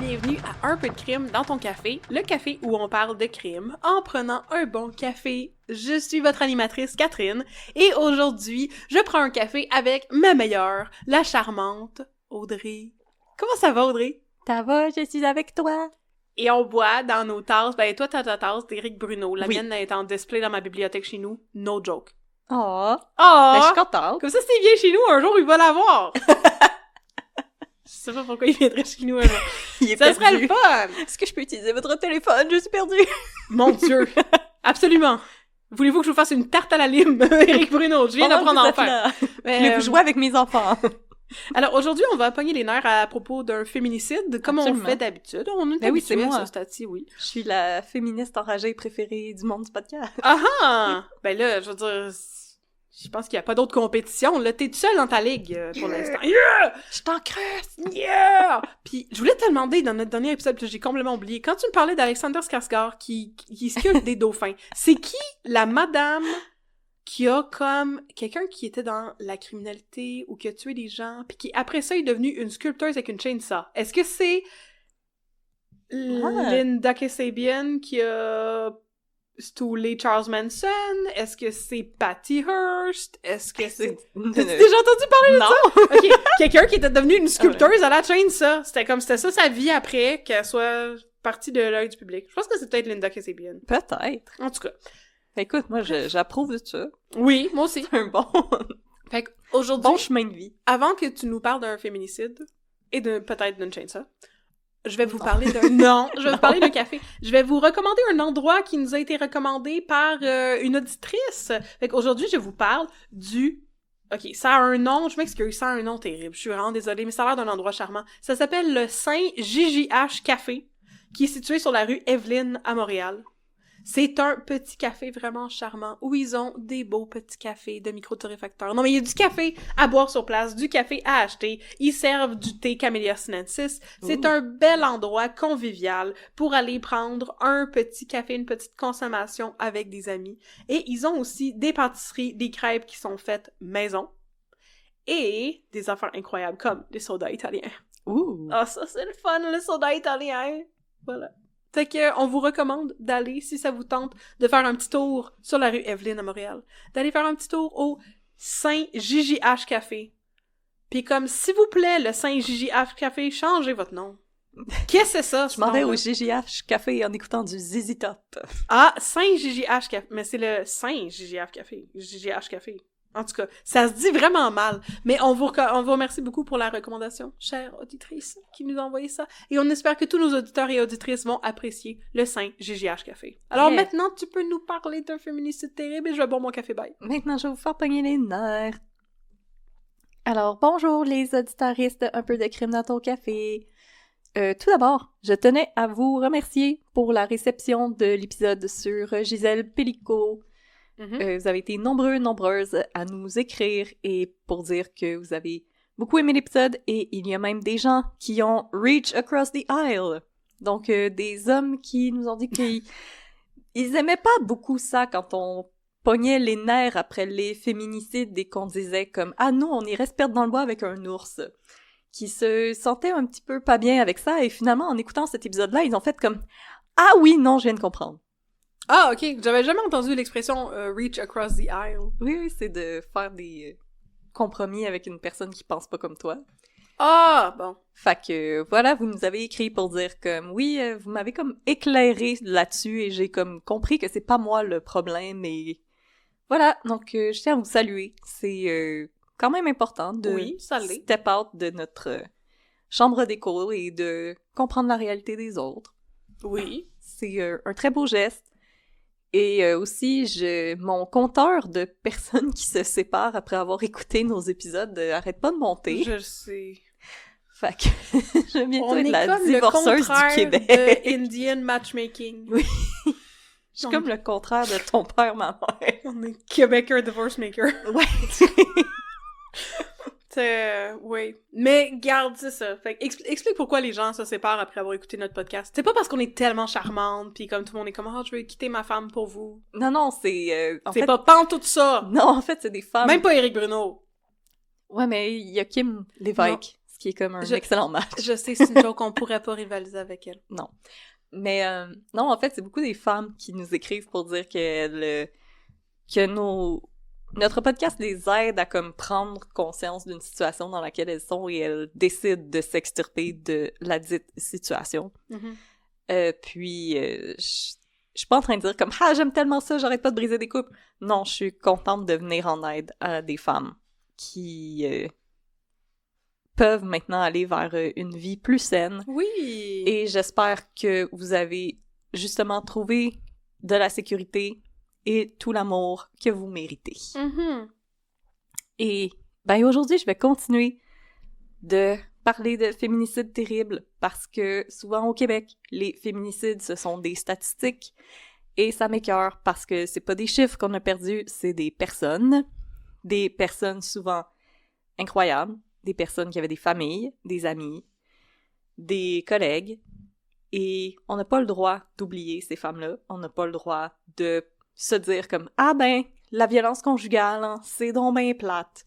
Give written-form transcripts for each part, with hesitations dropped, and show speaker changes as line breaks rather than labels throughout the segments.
Bienvenue à Un peu de crime dans ton café, le café où on parle de crime en prenant un bon café. Je suis votre animatrice Catherine et aujourd'hui, je prends un café avec ma meilleure, la charmante Audrey. Comment ça va, Audrey?
Ça va, je suis avec toi.
Et on boit dans nos tasses, ben toi t'as ta tasse d'Éric Bruno, la
Oui.
mienne est en display dans ma bibliothèque chez nous, no joke.
Oh,
Oh!
ben, je suis contente.
Comme ça, s'il vient chez nous, un jour, il va l'avoir! Je sais pas pourquoi il viendrait chez nous un jour.
Il est
Ça
perdu.
serait le fun!
Est-ce que je peux utiliser votre téléphone? Je suis perdue.
Mon Dieu! Absolument! Voulez-vous que je vous fasse une tarte à la lime, Éric Bruno? Je viens d'apprendre à en faire.
Voulez-vous jouer avec mes enfants?
Alors, aujourd'hui, on va pogner les nerfs à propos d'un féminicide, comme
Absolument.
on fait d'habitude. On est
Ben oui, c'est
habitué à
moi.
ce stade-ci, oui.
Je suis la féministe enragée préférée du monde du podcast.
Ah ah! Ben là, je veux dire, je pense qu'il n'y a pas d'autre compétition. Là, t'es seule dans ta ligue pour l'instant. Yeah!
Je t'en creuse!
Yeah! Puis, je voulais te demander, dans notre dernier épisode, que j'ai complètement oublié, quand tu me parlais d'Alexander Skarsgård qui sculpte des dauphins, c'est qui la madame qui a comme quelqu'un qui était dans la criminalité ou qui a tué des gens, puis qui, après ça, est devenue une sculpteuse avec une chainsaw? Est-ce que c'est Linda Kasabian qui a stoulé Charles Manson? Est-ce que c'est Patty Hearst? Est-ce que c'est... T'as-tu déjà entendu parler de ça? Ok, quelqu'un qui était devenu une sculpteuse à la chainsaw. C'était ça sa vie après, qu'elle soit partie de l'œil du public. Je pense que c'est peut-être Linda Kasabian.
Peut-être.
En tout cas.
Écoute, moi, j'approuve de ça.
Oui, moi aussi.
C'est un bon
Fait qu'aujourd'hui,
chemin de vie.
avant que tu nous parles d'un féminicide, et peut-être d'une chainsaw, je vais vous parler d'un... Non, je vais vous parler d'un café. Je vais vous recommander un endroit qui nous a été recommandé par une auditrice. Fait qu'aujourd'hui, je vous parle du... Ok, ça a un nom, je m'excuse, ça a un nom terrible. Je suis vraiment désolée, mais ça a l'air d'un endroit charmant. Ça s'appelle le Saint-JJH Café, qui est situé sur la rue Evelyne à Montréal. C'est un petit café vraiment charmant, où ils ont des beaux petits cafés de micro-torréfacteurs. Non, mais il y a du café à boire sur place, du café à acheter. Ils servent du thé Camellia sinensis. C'est un bel endroit convivial pour aller prendre un petit café, une petite consommation avec des amis. Et ils ont aussi des pâtisseries, des crêpes qui sont faites maison. Et des affaires incroyables, comme des sodas italiens.
Ouh!
Ah, ça, c'est le fun, le soda italien! Voilà. Fait que, on vous recommande d'aller, si ça vous tente, de faire un petit tour sur la rue Evelyne à Montréal. D'aller faire un petit tour au Saint-JJH Café. Puis comme, s'il vous plaît, le Saint-JJH Café, changez votre nom. Qu'est-ce que c'est ça?
Je m'en vais au JJH Café en écoutant du ZZ Top.
Ah, Saint-JJH Café. Mais c'est le Saint-JJH Café. JJH Café. En tout cas, ça se dit vraiment mal. Mais on vous remercie beaucoup pour la recommandation, chère auditrice, qui nous a envoyé ça. Et on espère que tous nos auditeurs et auditrices vont apprécier le Saint-JJH Café. Alors maintenant, tu peux nous parler d'un féminicide terrible et je vais boire mon café bye.
Maintenant, je vais vous faire pogner les nerfs. Alors, bonjour les auditaristes de Un peu de crime dans ton café. Tout d'abord, je tenais à vous remercier pour la réception de l'épisode sur Gisèle Pellico. Vous avez été nombreuses à nous écrire et pour dire que vous avez beaucoup aimé l'épisode et il y a même des gens qui ont reach across the aisle. Donc, des hommes qui nous ont dit qu'ils aimaient pas beaucoup ça quand on pognait les nerfs après les féminicides et qu'on disait comme « Ah, nous, on irait se perdre dans le bois avec un ours », qui se sentaient un petit peu pas bien avec ça et finalement, en écoutant cet épisode-là, ils ont fait comme « Ah oui, non, je viens de comprendre ».
Ah, ok. J'avais jamais entendu l'expression reach across the aisle.
Oui, c'est de faire des compromis avec une personne qui pense pas comme toi.
Ah, bon.
Fait que, voilà, vous nous avez écrit pour dire comme, oui, vous m'avez comme éclairé là-dessus et j'ai comme compris que c'est pas moi le problème et voilà. Donc, je tiens à vous saluer. C'est quand même important de step out de notre chambre d'écho et de comprendre la réalité des autres.
Oui.
C'est un très beau geste. Et aussi, mon compteur de personnes qui se séparent après avoir écouté nos épisodes arrête pas de monter.
Je sais.
Fait que je viens
on
être
est
la
comme
divorceuse
le contraire
du Québec.
de Indian matchmaking.
Oui. Je suis comme le contraire de ton père, ma mère.
On est Québécois divorce maker.
Ouais.
Oui. Mais garde, c'est ça. Fait que explique pourquoi les gens se séparent après avoir écouté notre podcast. C'est pas parce qu'on est tellement charmante, pis comme tout le monde est comme « Ah, je veux quitter ma femme pour vous. »
Non, c'est...
C'est pas pantoute ça!
Non, en fait, c'est des femmes...
Même pas Éric Bruno.
Ouais, mais il y a Kim Lévesque, ce qui est comme un excellent match.
Je sais, c'est une joke qu'on pourrait pas rivaliser avec elle.
Non. Mais non, en fait, c'est beaucoup des femmes qui nous écrivent pour dire que notre podcast les aide à comme prendre conscience d'une situation dans laquelle elles sont et elles décident de s'extirper de la dite situation.
Mm-hmm.
Je suis pas en train de dire comme « Ah, j'aime tellement ça, j'arrête pas de briser des couples! » Non, je suis contente de venir en aide à des femmes qui peuvent maintenant aller vers une vie plus saine.
Oui!
Et j'espère que vous avez justement trouvé de la sécurité et tout l'amour que vous méritez.
Mm-hmm.
Et ben aujourd'hui, je vais continuer de parler de féminicides terribles parce que souvent au Québec, les féminicides, ce sont des statistiques et ça m'écœure parce que c'est pas des chiffres qu'on a perdus, c'est des personnes souvent incroyables, des personnes qui avaient des familles, des amis, des collègues, et on n'a pas le droit d'oublier ces femmes-là, on n'a pas le droit de se dire comme « Ah ben, la violence conjugale, hein, c'est donc ben plate ».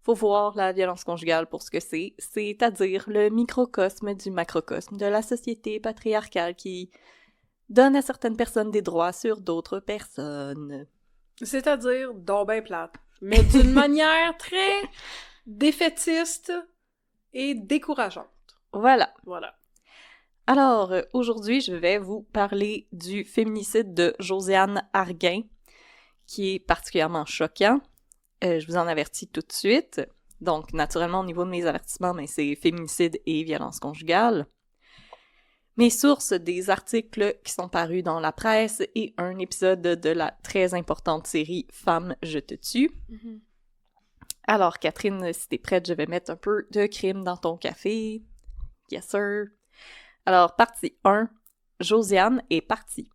Faut voir la violence conjugale pour ce que c'est-à-dire le microcosme du macrocosme de la société patriarcale qui donne à certaines personnes des droits sur d'autres personnes.
C'est-à-dire donc ben plate, mais d'une manière très défaitiste et décourageante.
Voilà.
Voilà.
Alors, aujourd'hui, je vais vous parler du féminicide de Josiane Arguin, qui est particulièrement choquant. Je vous en avertis tout de suite. Donc, naturellement, au niveau de mes avertissements, mais c'est féminicide et violence conjugale. Mes sources, des articles qui sont parus dans la presse et un épisode de la très importante série « Femme, je te tue ».
Mm-hmm.
Alors, Catherine, si t'es prête, je vais mettre un peu de crime dans ton café. Yes, sir. Alors, partie 1. Josiane est partie.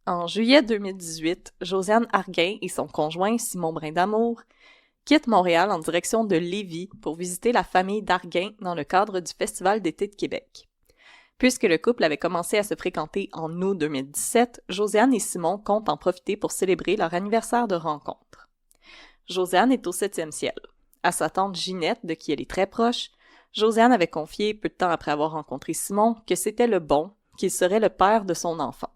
En juillet 2018, Josiane Arguin et son conjoint Simon Brindamour quittent Montréal en direction de Lévis pour visiter la famille d'Arguin dans le cadre du Festival d'été de Québec. Puisque le couple avait commencé à se fréquenter en août 2017, Josiane et Simon comptent en profiter pour célébrer leur anniversaire de rencontre. Josiane est au 7e ciel. À sa tante Ginette, de qui elle est très proche, Josiane avait confié, peu de temps après avoir rencontré Simon, que c'était le bon, qu'il serait le père de son enfant.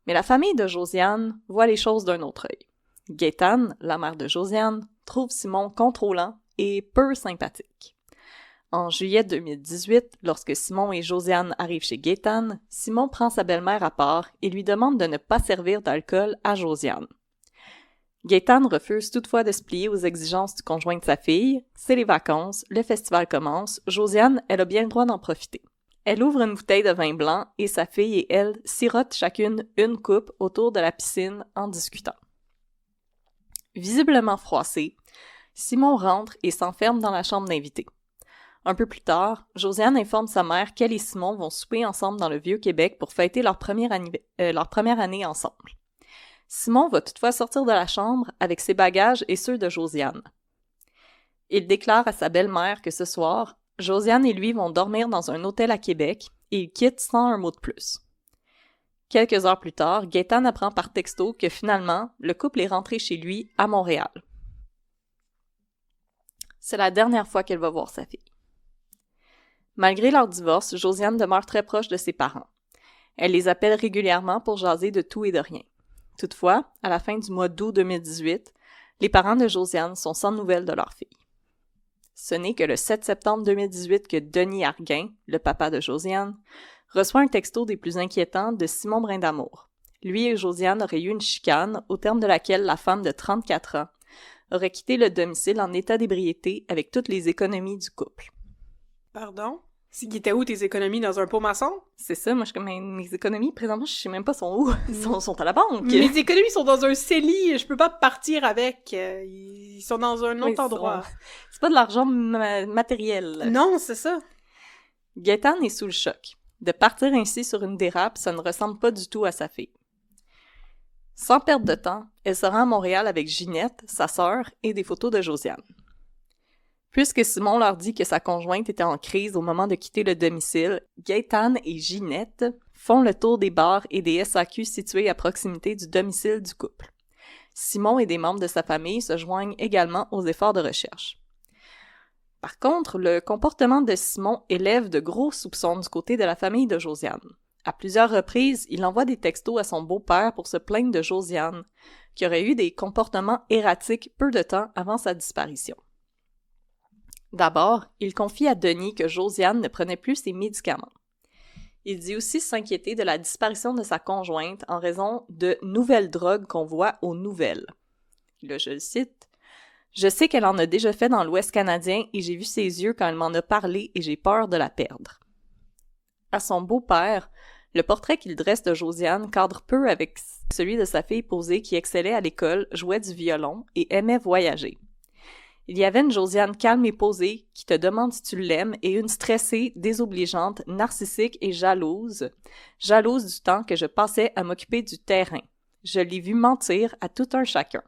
Mais la famille de Josiane voit les choses d'un autre œil. Gaétane, la mère de Josiane, trouve Simon contrôlant et peu sympathique. En juillet 2018, lorsque Simon et Josiane arrivent chez Gaétane, Simon prend sa belle-mère à part et lui demande de ne pas servir d'alcool à Josiane. Gaétane refuse toutefois de se plier aux exigences du conjoint de sa fille. C'est les vacances, le festival commence, Josiane, elle a bien le droit d'en profiter. Elle ouvre une bouteille de vin blanc et sa fille et elle sirotent chacune une coupe autour de la piscine en discutant. Visiblement froissé, Simon rentre et s'enferme dans la chambre d'invités. Un peu plus tard, Josiane informe sa mère qu'elle et Simon vont souper ensemble dans le Vieux-Québec pour fêter leur première année ensemble. Simon va toutefois sortir de la chambre avec ses bagages et ceux de Josiane. Il déclare à sa belle-mère que ce soir, Josiane et lui vont dormir dans un hôtel à Québec et il quitte sans un mot de plus. Quelques heures plus tard, Gaétane apprend par texto que finalement, le couple est rentré chez lui à Montréal. C'est la dernière fois qu'elle va voir sa fille. Malgré leur divorce, Josiane demeure très proche de ses parents. Elle les appelle régulièrement pour jaser de tout et de rien. Toutefois, à la fin du mois d'août 2018, les parents de Josiane sont sans nouvelles de leur fille. Ce n'est que le 7 septembre 2018 que Denis Arguin, le papa de Josiane, reçoit un texto des plus inquiétants de Simon Brindamour. Lui et Josiane auraient eu une chicane, au terme de laquelle la femme de 34 ans aurait quitté le domicile en état d'ébriété avec toutes les économies du couple.
Pardon? Qui était où tes économies dans un pot maçon?
C'est ça, moi je suis comme mes économies, présentement je sais même pas sont où. sont à la banque.
Mes économies sont dans un CELI, je peux pas partir avec. Ils sont dans un autre endroit.
C'est pas de l'argent matériel.
Non, c'est ça.
Gaétane est sous le choc. De partir ainsi sur une dérape, ça ne ressemble pas du tout à sa fille. Sans perdre de temps, elle se rend à Montréal avec Ginette, sa sœur, et des photos de Josiane. Puisque Simon leur dit que sa conjointe était en crise au moment de quitter le domicile, Gaétane et Ginette font le tour des bars et des SAQ situés à proximité du domicile du couple. Simon et des membres de sa famille se joignent également aux efforts de recherche. Par contre, le comportement de Simon élève de gros soupçons du côté de la famille de Josiane. À plusieurs reprises, il envoie des textos à son beau-père pour se plaindre de Josiane, qui aurait eu des comportements erratiques peu de temps avant sa disparition. D'abord, il confie à Denis que Josiane ne prenait plus ses médicaments. Il dit aussi s'inquiéter de la disparition de sa conjointe en raison de nouvelles drogues qu'on voit aux nouvelles. Là, je le cite. « Je sais qu'elle en a déjà fait dans l'Ouest canadien et j'ai vu ses yeux quand elle m'en a parlé et j'ai peur de la perdre. » À son beau-père, le portrait qu'il dresse de Josiane cadre peu avec celui de sa fille posée qui excellait à l'école, jouait du violon et aimait voyager. Il y avait une Josiane calme et posée qui te demande si tu l'aimes et une stressée, désobligeante, narcissique et jalouse du temps que je passais à m'occuper du terrain. Je l'ai vu mentir à tout un chacun.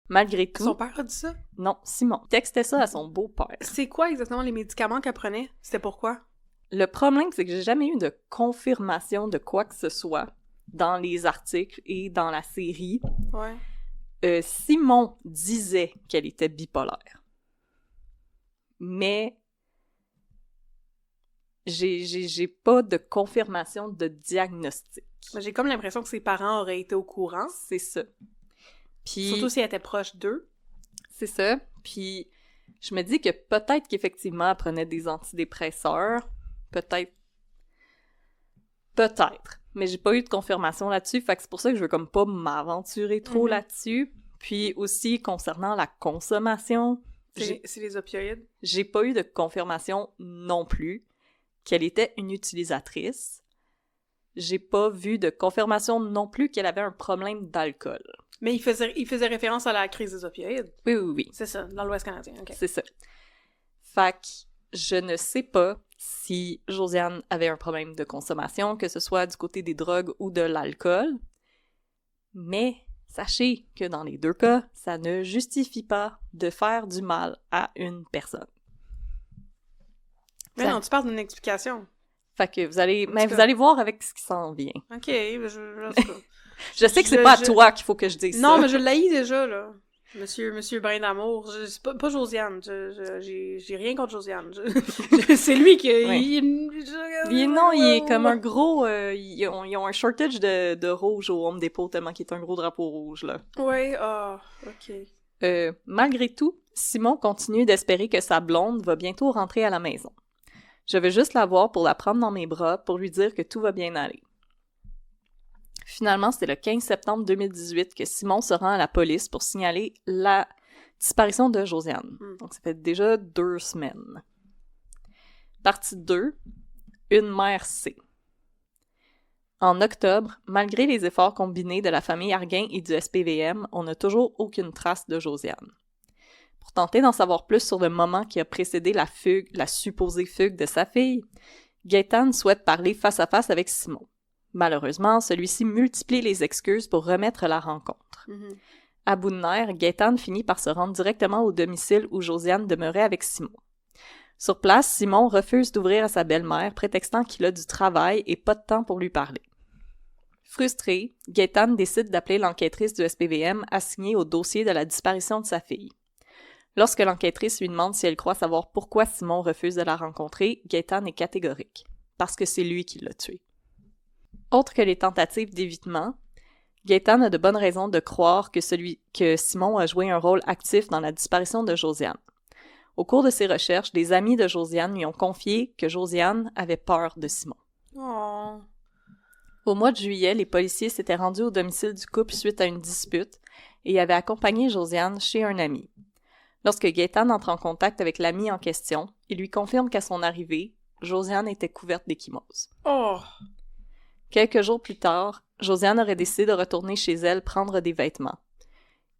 Malgré tout...
Son père a dit ça?
Non, Simon textait ça à son beau-père.
C'est quoi exactement les médicaments qu'elle prenait? C'était pourquoi?
Le problème, c'est que j'ai jamais eu de confirmation de quoi que ce soit dans les articles et dans la série.
Ouais.
Simon disait qu'elle était bipolaire. Mais j'ai pas de confirmation de diagnostic.
J'ai comme l'impression que ses parents auraient été au courant.
C'est ça. Puis,
surtout si elle était proche d'eux.
C'est ça. Puis je me dis que peut-être qu'effectivement elle prenait des antidépresseurs. Peut-être. Mais j'ai pas eu de confirmation là-dessus, fait que c'est pour ça que je veux comme pas m'aventurer trop là-dessus. Puis aussi, concernant la consommation...
C'est les opioïdes?
J'ai pas eu de confirmation non plus qu'elle était une utilisatrice. J'ai pas vu de confirmation non plus qu'elle avait un problème d'alcool.
Mais il faisait référence à la crise des opioïdes?
Oui.
C'est ça, dans l'Ouest canadien, ok.
C'est ça. Fait que je ne sais pas si Josiane avait un problème de consommation, que ce soit du côté des drogues ou de l'alcool. Mais sachez que dans les deux cas, ça ne justifie pas de faire du mal à une personne.
Mais non, tu parles d'une explication.
Fait que vous allez voir avec ce qui s'en vient.
Ok,
je sais que c'est pas à toi qu'il faut que je dise ça.
Non, mais je l'haïs déjà, là. Monsieur Brin d'amour. C'est pas Josiane. J'ai rien contre Josiane. C'est lui qui...
Oui. Il est comme un gros... ils ont un shortage de rouge au Home Depot tellement qu'il est un gros drapeau rouge, là.
Oui, ok.
Malgré tout, Simon continue d'espérer que sa blonde va bientôt rentrer à la maison. Je vais juste la voir pour la prendre dans mes bras pour lui dire que tout va bien aller. Finalement, c'était le 15 septembre 2018 que Simon se rend à la police pour signaler la disparition de Josiane. Donc, ça fait déjà 2 semaines. Partie 2. Une mère C. En octobre, malgré les efforts combinés de la famille Arguin et du SPVM, on n'a toujours aucune trace de Josiane. Pour tenter d'en savoir plus sur le moment qui a précédé la supposée fugue de sa fille, Gaétane souhaite parler face à face avec Simon. Malheureusement, celui-ci multiplie les excuses pour remettre la rencontre. À bout de nerfs, Gaétane finit par se rendre directement au domicile où Josiane demeurait avec Simon. Sur place, Simon refuse d'ouvrir à sa belle-mère, prétextant qu'il a du travail et pas de temps pour lui parler. Frustré, Gaétane décide d'appeler l'enquêtrice du SPVM assignée au dossier de la disparition de sa fille. Lorsque l'enquêtrice lui demande si elle croit savoir pourquoi Simon refuse de la rencontrer, Gaétane est catégorique. Parce que c'est lui qui l'a tuée. Autre que les tentatives d'évitement, Gaétane a de bonnes raisons de croire que Simon a joué un rôle actif dans la disparition de Josiane. Au cours de ses recherches, des amis de Josiane lui ont confié que Josiane avait peur de Simon.
Oh.
Au mois de juillet, les policiers s'étaient rendus au domicile du couple suite à une dispute et avaient accompagné Josiane chez un ami. Lorsque Gaétane entre en contact avec l'ami en question, il lui confirme qu'à son arrivée, Josiane était couverte d'échymose.
Oh!
Quelques jours plus tard, Josiane aurait décidé de retourner chez elle prendre des vêtements.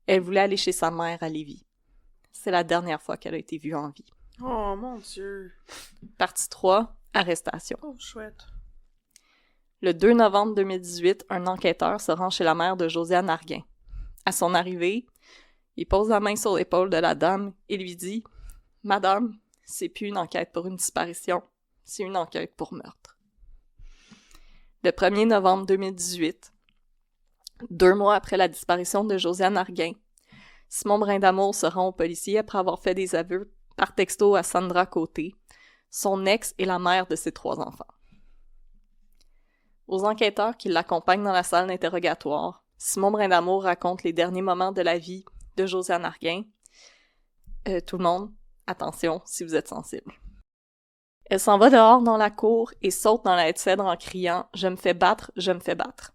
Elle voulait aller chez sa mère à Lévis. C'est la dernière fois qu'elle a été vue en vie.
Oh, mon Dieu!
Partie 3. arrestation.
Oh, chouette.
Le 2 novembre 2018, un enquêteur se rend chez la mère de Josiane Arguin. À son arrivée, il pose la main sur l'épaule de la dame et lui dit « Madame, c'est plus une enquête pour une disparition, c'est une enquête pour meurtre. » Le 1er novembre 2018, 2 mois après la disparition de Josiane Arguin, Simon Brindamour se rend au policier après avoir fait des aveux par texto à Sandra Côté, son ex et la mère de ses 3 enfants. Aux enquêteurs qui l'accompagnent dans la salle d'interrogatoire, Simon Brindamour raconte les derniers moments de la vie de Josiane Arguin. Tout le monde, attention si vous êtes sensible. Elle s'en va dehors dans la cour et saute dans la haie de cèdre en criant « Je me fais battre, je me fais battre ».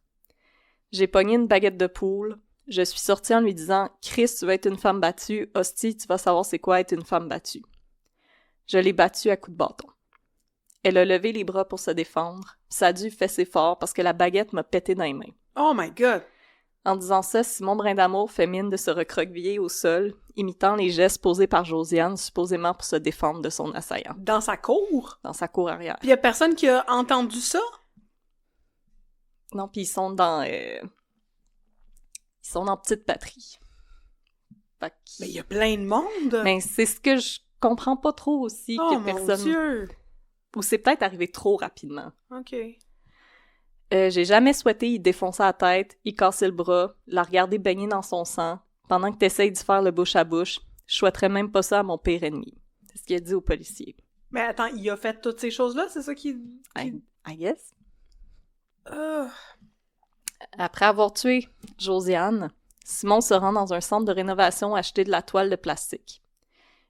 J'ai pogné une baguette de poule. Je suis sortie en lui disant « Chris, tu vas être une femme battue. Hostie, tu vas savoir c'est quoi être une femme battue. » Je l'ai battue à coups de bâton. Elle a levé les bras pour se défendre. Ça a dû fesser fort parce que la baguette m'a pété dans les mains.
Oh my God!
En disant ça, Simon Brindamour fait mine de se recroqueviller au sol, imitant les gestes posés par Josiane, supposément pour se défendre de son assaillant.
Dans sa cour?
Dans sa cour arrière.
Puis y a personne qui a entendu ça?
Non, puis ils sont dans petite patrie. Fait que...
Mais y a plein de monde!
Mais c'est ce que je comprends pas trop aussi,
oh
que
mon
personne...
Dieu!
Ou c'est peut-être arrivé trop rapidement.
OK.
J'ai jamais souhaité y défoncer la tête, y casser le bras, la regarder baigner dans son sang, pendant que t'essayes d'y faire le bouche à bouche. Je souhaiterais même pas ça à mon pire ennemi. C'est ce qu'il a dit au policier.
Mais attends, il a fait toutes ces choses-là? C'est ça qui...
I guess. Après avoir tué Josiane, Simon se rend dans un centre de rénovation acheter de la toile de plastique.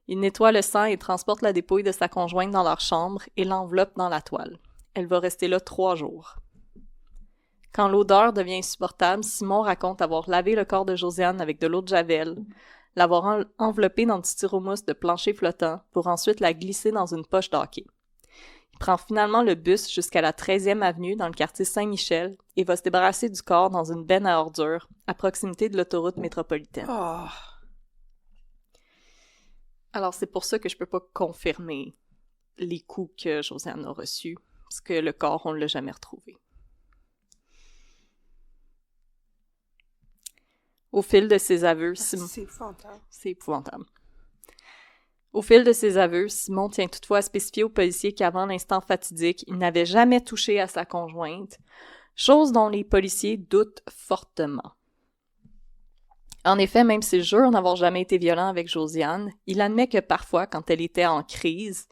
Il nettoie le sang et transporte la dépouille de sa conjointe dans leur chambre et l'enveloppe dans la toile. Elle va rester là 3 jours. Quand l'odeur devient insupportable, Simon raconte avoir lavé le corps de Josiane avec de l'eau de Javel, l'avoir enveloppée dans du styromousse de plancher flottant pour ensuite la glisser dans une poche d'hockey. Il prend finalement le bus jusqu'à la 13e avenue dans le quartier Saint-Michel et va se débarrasser du corps dans une benne à ordures à proximité de l'autoroute métropolitaine.
Oh.
Alors, c'est pour ça que je peux pas confirmer les coups que Josiane a reçus, parce que le corps, on ne l'a jamais retrouvé. Au fil de ses aveux, Simon...
C'est épouvantable.
C'est épouvantable. Au fil de ses aveux, Simon tient toutefois à spécifier au policier qu'avant l'instant fatidique, il n'avait jamais touché à sa conjointe, chose dont les policiers doutent fortement. En effet, même s'il jure n'avoir jamais été violent avec Josiane, il admet que parfois, quand elle était en crise,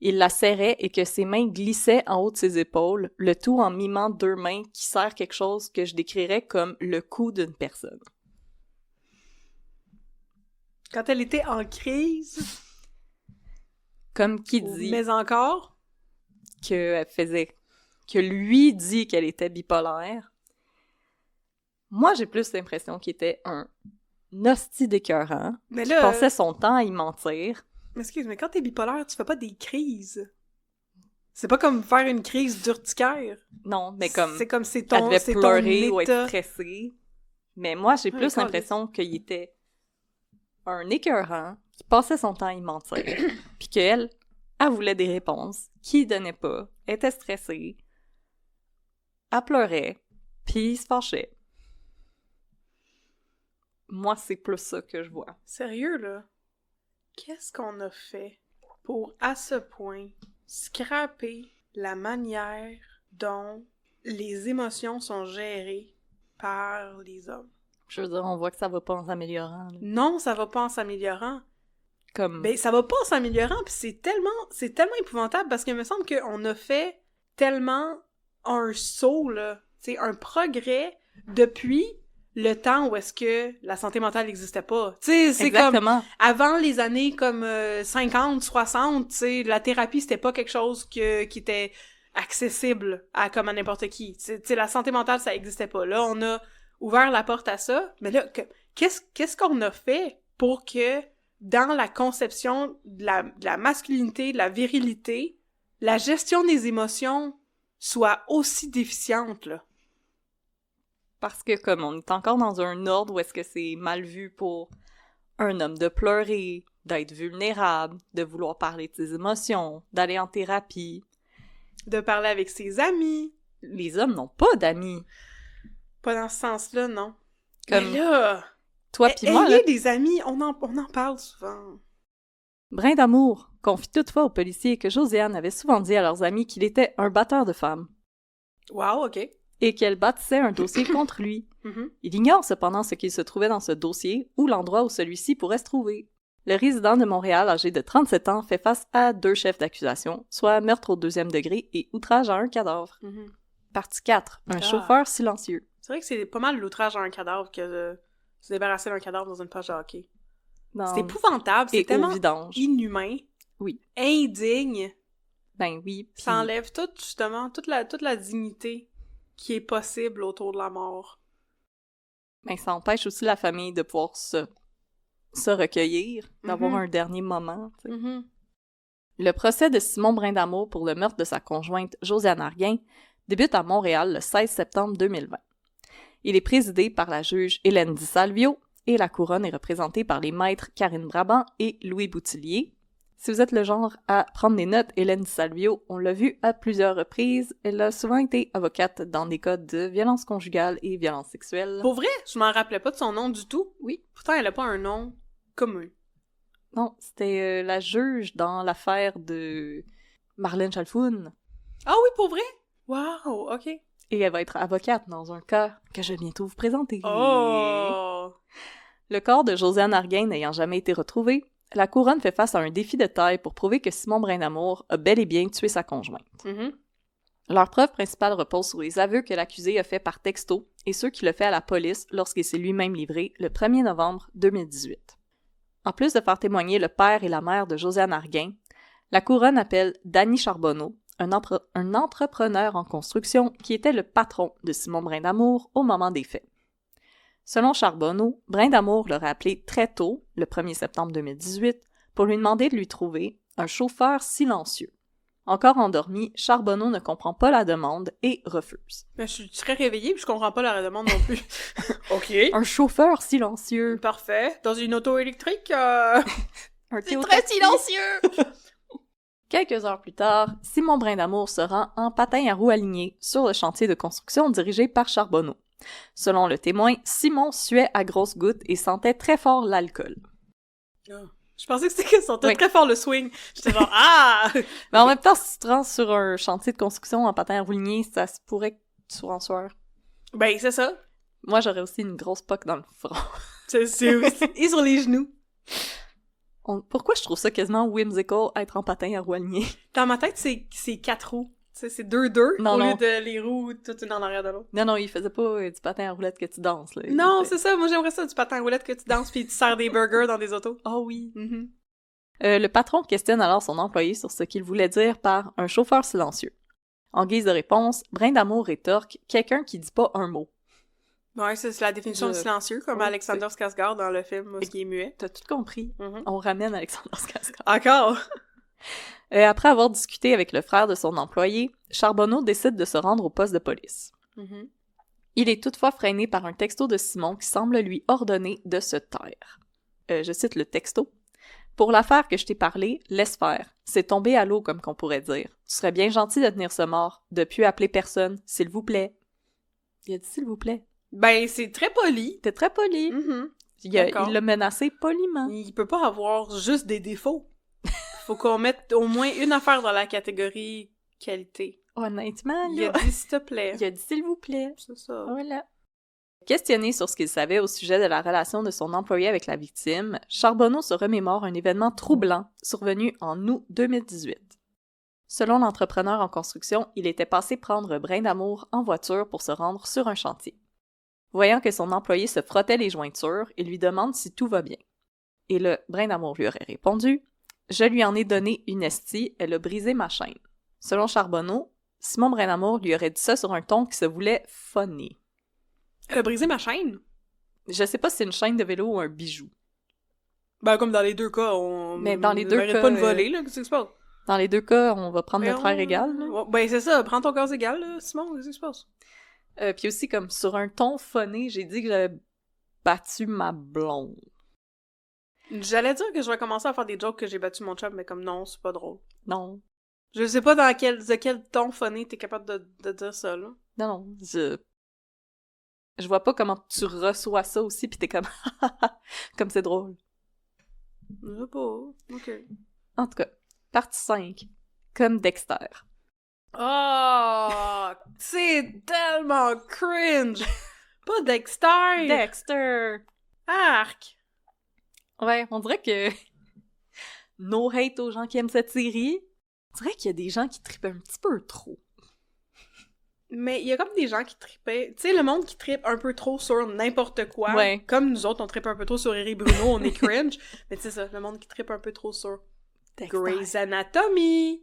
il la serrait et que ses mains glissaient en haut de ses épaules, le tout en mimant 2 mains qui serrent quelque chose que je décrirais comme le cou d'une personne.
Quand elle était en crise...
Comme qui dit...
Mais encore?
Que lui dit qu'elle était bipolaire. Moi, j'ai plus l'impression qu'il était un hostie d'écœurant,
mais
qui
là,
passait son temps à y mentir.
Excuse, mais quand t'es bipolaire, tu fais pas des crises. C'est pas comme faire une crise d'urticaire.
Non, mais comme...
C'est comme c'est
elle
ton
devait
c'est
pleurer
ton
ou
état.
être stressée. Mais moi, j'ai plus l'impression qu'il était un écœurant qui passait son temps à y mentir. Puis qu'elle, elle voulait des réponses, qu'il donnait pas, elle était stressée, elle pleurait, puis il se fâchait. Moi, c'est plus ça que je vois.
Sérieux, là? Qu'est-ce qu'on a fait pour, à ce point, scraper la manière dont les émotions sont gérées par les hommes?
Je veux dire, on voit que ça va pas en s'améliorant. Là.
Non, ça va pas en s'améliorant.
Comme...
Ben, ça va pas en s'améliorant, puis c'est tellement épouvantable, parce qu'il me semble qu'on a fait tellement un saut, là, tu sais, un progrès depuis le temps où est-ce que la santé mentale n'existait pas. Tu sais, c'est
exactement.
Comme avant les années comme 50, 60, tu sais, la thérapie, c'était pas quelque chose qui était accessible à comme à n'importe qui. Tu sais, la santé mentale, ça existait pas. Là, on a ouvert la porte à ça, mais là, qu'est-ce qu'on a fait pour que dans la conception de la masculinité, de la virilité, la gestion des émotions soit aussi déficiente, là?
Parce que comme on est encore dans un ordre où est-ce que c'est mal vu pour un homme de pleurer, d'être vulnérable, de vouloir parler de ses émotions, d'aller en thérapie.
De parler avec ses amis.
Les hommes n'ont pas d'amis.
Pas dans ce sens-là, non.
Comme
Mais là...
toi pis moi, là,
ayez des amis, on en parle souvent.
Brin d'amour confie toutefois aux policiers que Josiane avait souvent dit à leurs amis qu'il était un batteur de femmes.
Wow, OK.
Et qu'elle bâtissait un dossier contre lui.
Mm-hmm.
Il ignore cependant ce qu'il se trouvait dans ce dossier ou l'endroit où celui-ci pourrait se trouver. Le résident de Montréal, âgé de 37 ans, fait face à 2 chefs d'accusation, soit meurtre au 2e degré et outrage à un cadavre.
Mm-hmm.
Partie 4. Un chauffeur silencieux.
C'est vrai que c'est pas mal l'outrage à un cadavre que de se débarrasser d'un cadavre dans une poche de hockey. C'est épouvantable, c'est tellement inhumain.
Oui.
Indigne.
Ben oui. Pis...
Ça enlève tout, justement, toute la dignité qui est possible autour de la mort.
Ben ça empêche aussi la famille de pouvoir se recueillir, d'avoir un dernier moment.
Mm-hmm.
Le procès de Simon Brindamour pour le meurtre de sa conjointe Josiane Arguin débute à Montréal le 16 septembre 2020. Il est présidé par la juge Hélène Di Salvio et la couronne est représentée par les maîtres Karine Brabant et Louis Boutillier. Si vous êtes le genre à prendre des notes, Hélène Di Salvio, on l'a vu à plusieurs reprises, elle a souvent été avocate dans des cas de violence conjugale et violence sexuelle.
Pour vrai? Je m'en rappelais pas de son nom du tout.
Oui.
Pourtant, elle a pas un nom commun.
Non, c'était la juge dans l'affaire de Marlène Chalfoun.
Ah oui, pour vrai? Wow, OK.
Et elle va être avocate dans un cas que je vais bientôt vous présenter.
Oh!
Le corps de Josiane Arguin n'ayant jamais été retrouvé, la couronne fait face à un défi de taille pour prouver que Simon Brindamour a bel et bien tué sa conjointe.
Mm-hmm.
Leur preuve principale repose sur les aveux que l'accusé a fait par texto et ceux qu'il a fait à la police lorsqu'il s'est lui-même livré le 1er novembre 2018. En plus de faire témoigner le père et la mère de Josiane Arguin, la couronne appelle Danny Charbonneau, un entrepreneur en construction qui était le patron de Simon Brindamour au moment des faits. Selon Charbonneau, Brindamour l'aurait appelé très tôt, le 1er septembre 2018, pour lui demander de lui trouver un chauffeur silencieux. Encore endormi, Charbonneau ne comprend pas la demande et refuse.
Mais je suis très réveillée puis je comprends pas la demande non plus. OK.
Un chauffeur silencieux.
Parfait. Dans une auto électrique,
C'est très silencieux! Quelques heures plus tard, Simon Brindamour se rend en patin à roues alignées sur le chantier de construction dirigé par Charbonneau. Selon le témoin, Simon suait à grosses gouttes et sentait très fort l'alcool.
Oh. Je pensais que c'était qu'il sentait très fort le swing. J'étais genre, ah!
Mais en même temps, si tu te rends sur un chantier de construction en patin à roues alignées, ça se pourrait que tu sois en sueur.
Ben, c'est ça.
Moi, j'aurais aussi une grosse poque dans le front.
Et sur les genoux.
Pourquoi je trouve ça quasiment whimsical, être en patin à roues alignées?
Dans ma tête, c'est 4 roues. C'est 2-2 au lieu de les roues toutes une en arrière de l'autre.
Non, il faisait pas du patin à roulettes que tu danses. Là.
Non, c'est ça. Moi, j'aimerais ça, du patin à roulettes que tu danses puis tu sers des burgers dans des autos.
Oh oui.
Mm-hmm.
Le patron questionne alors son employé sur ce qu'il voulait dire par un chauffeur silencieux. En guise de réponse, Brindamour rétorque « quelqu'un qui dit pas un mot ».
Ouais, c'est la définition de silencieux, comme Alexander Skarsgård dans le film qui est muet.
T'as tout compris.
Mm-hmm.
On ramène Alexander Skarsgård.
Encore?
Après avoir discuté avec le frère de son employé, Charbonneau décide de se rendre au poste de police.
Mm-hmm.
Il est toutefois freiné par un texto de Simon qui semble lui ordonner de se taire. Je cite le texto. « Pour l'affaire que je t'ai parlé, laisse faire. C'est tombé à l'eau, comme qu'on pourrait dire. Tu serais bien gentil de tenir ce mort, de plus appeler personne, s'il vous plaît. » Il a dit « s'il vous plaît ».
Ben, c'est très poli.
T'es très poli.
Mm-hmm.
Il l'a menacé poliment.
Il peut pas avoir juste des défauts. Faut qu'on mette au moins une affaire dans la catégorie qualité.
Honnêtement,
il a dit s'il te plaît.
Il a dit s'il vous plaît.
C'est ça.
Voilà. Questionné sur ce qu'il savait au sujet de la relation de son employé avec la victime, Charbonneau se remémore un événement troublant survenu en août 2018. Selon l'entrepreneur en construction, il était passé prendre Brindamour en voiture pour se rendre sur un chantier. Voyant que son employé se frottait les jointures, il lui demande si tout va bien. Et le Brindamour lui aurait répondu « Je lui en ai donné une estie, elle a brisé ma chaîne. » Selon Charbonneau, Simon Brindamour lui aurait dit ça sur un ton qui se voulait funny.
Elle a brisé ma chaîne?
Je sais pas si c'est une chaîne de vélo ou un bijou.
Ben, comme dans les deux cas,
Mais dans les deux cas,
pas de voler, là, qu'est-ce qui se passe?
Dans les deux cas, on va prendre notre air égal. Là.
Ben, c'est ça, prends ton corps égal, là, Simon, qu'est-ce qui se passe?
Puis aussi, comme sur un ton funny, j'ai dit que j'avais battu ma blonde.
J'allais dire que je vais commencer à faire des jokes que j'ai battu mon chum, mais comme non, c'est pas drôle.
Non.
Je sais pas de quel ton phoné t'es capable de dire ça, là.
Non, je vois pas comment tu reçois ça aussi, pis t'es comme comme c'est drôle.
Je sais pas. OK.
En tout cas, partie 5. Comme Dexter.
Oh! C'est tellement cringe! Pas Dexter!
Dexter!
Arc!
Ouais, on dirait que no hate aux gens qui aiment cette série. On dirait qu'il y a des gens qui trippent un petit peu trop.
Mais il y a comme des gens qui trippaient... Tu sais, le monde qui trippe un peu trop sur n'importe quoi.
Ouais.
Comme nous autres, on trippe un peu trop sur Eri Bruno, on est cringe. Mais tu sais ça, le monde qui trippe un peu trop sur
Dexter.
Grey's Anatomy,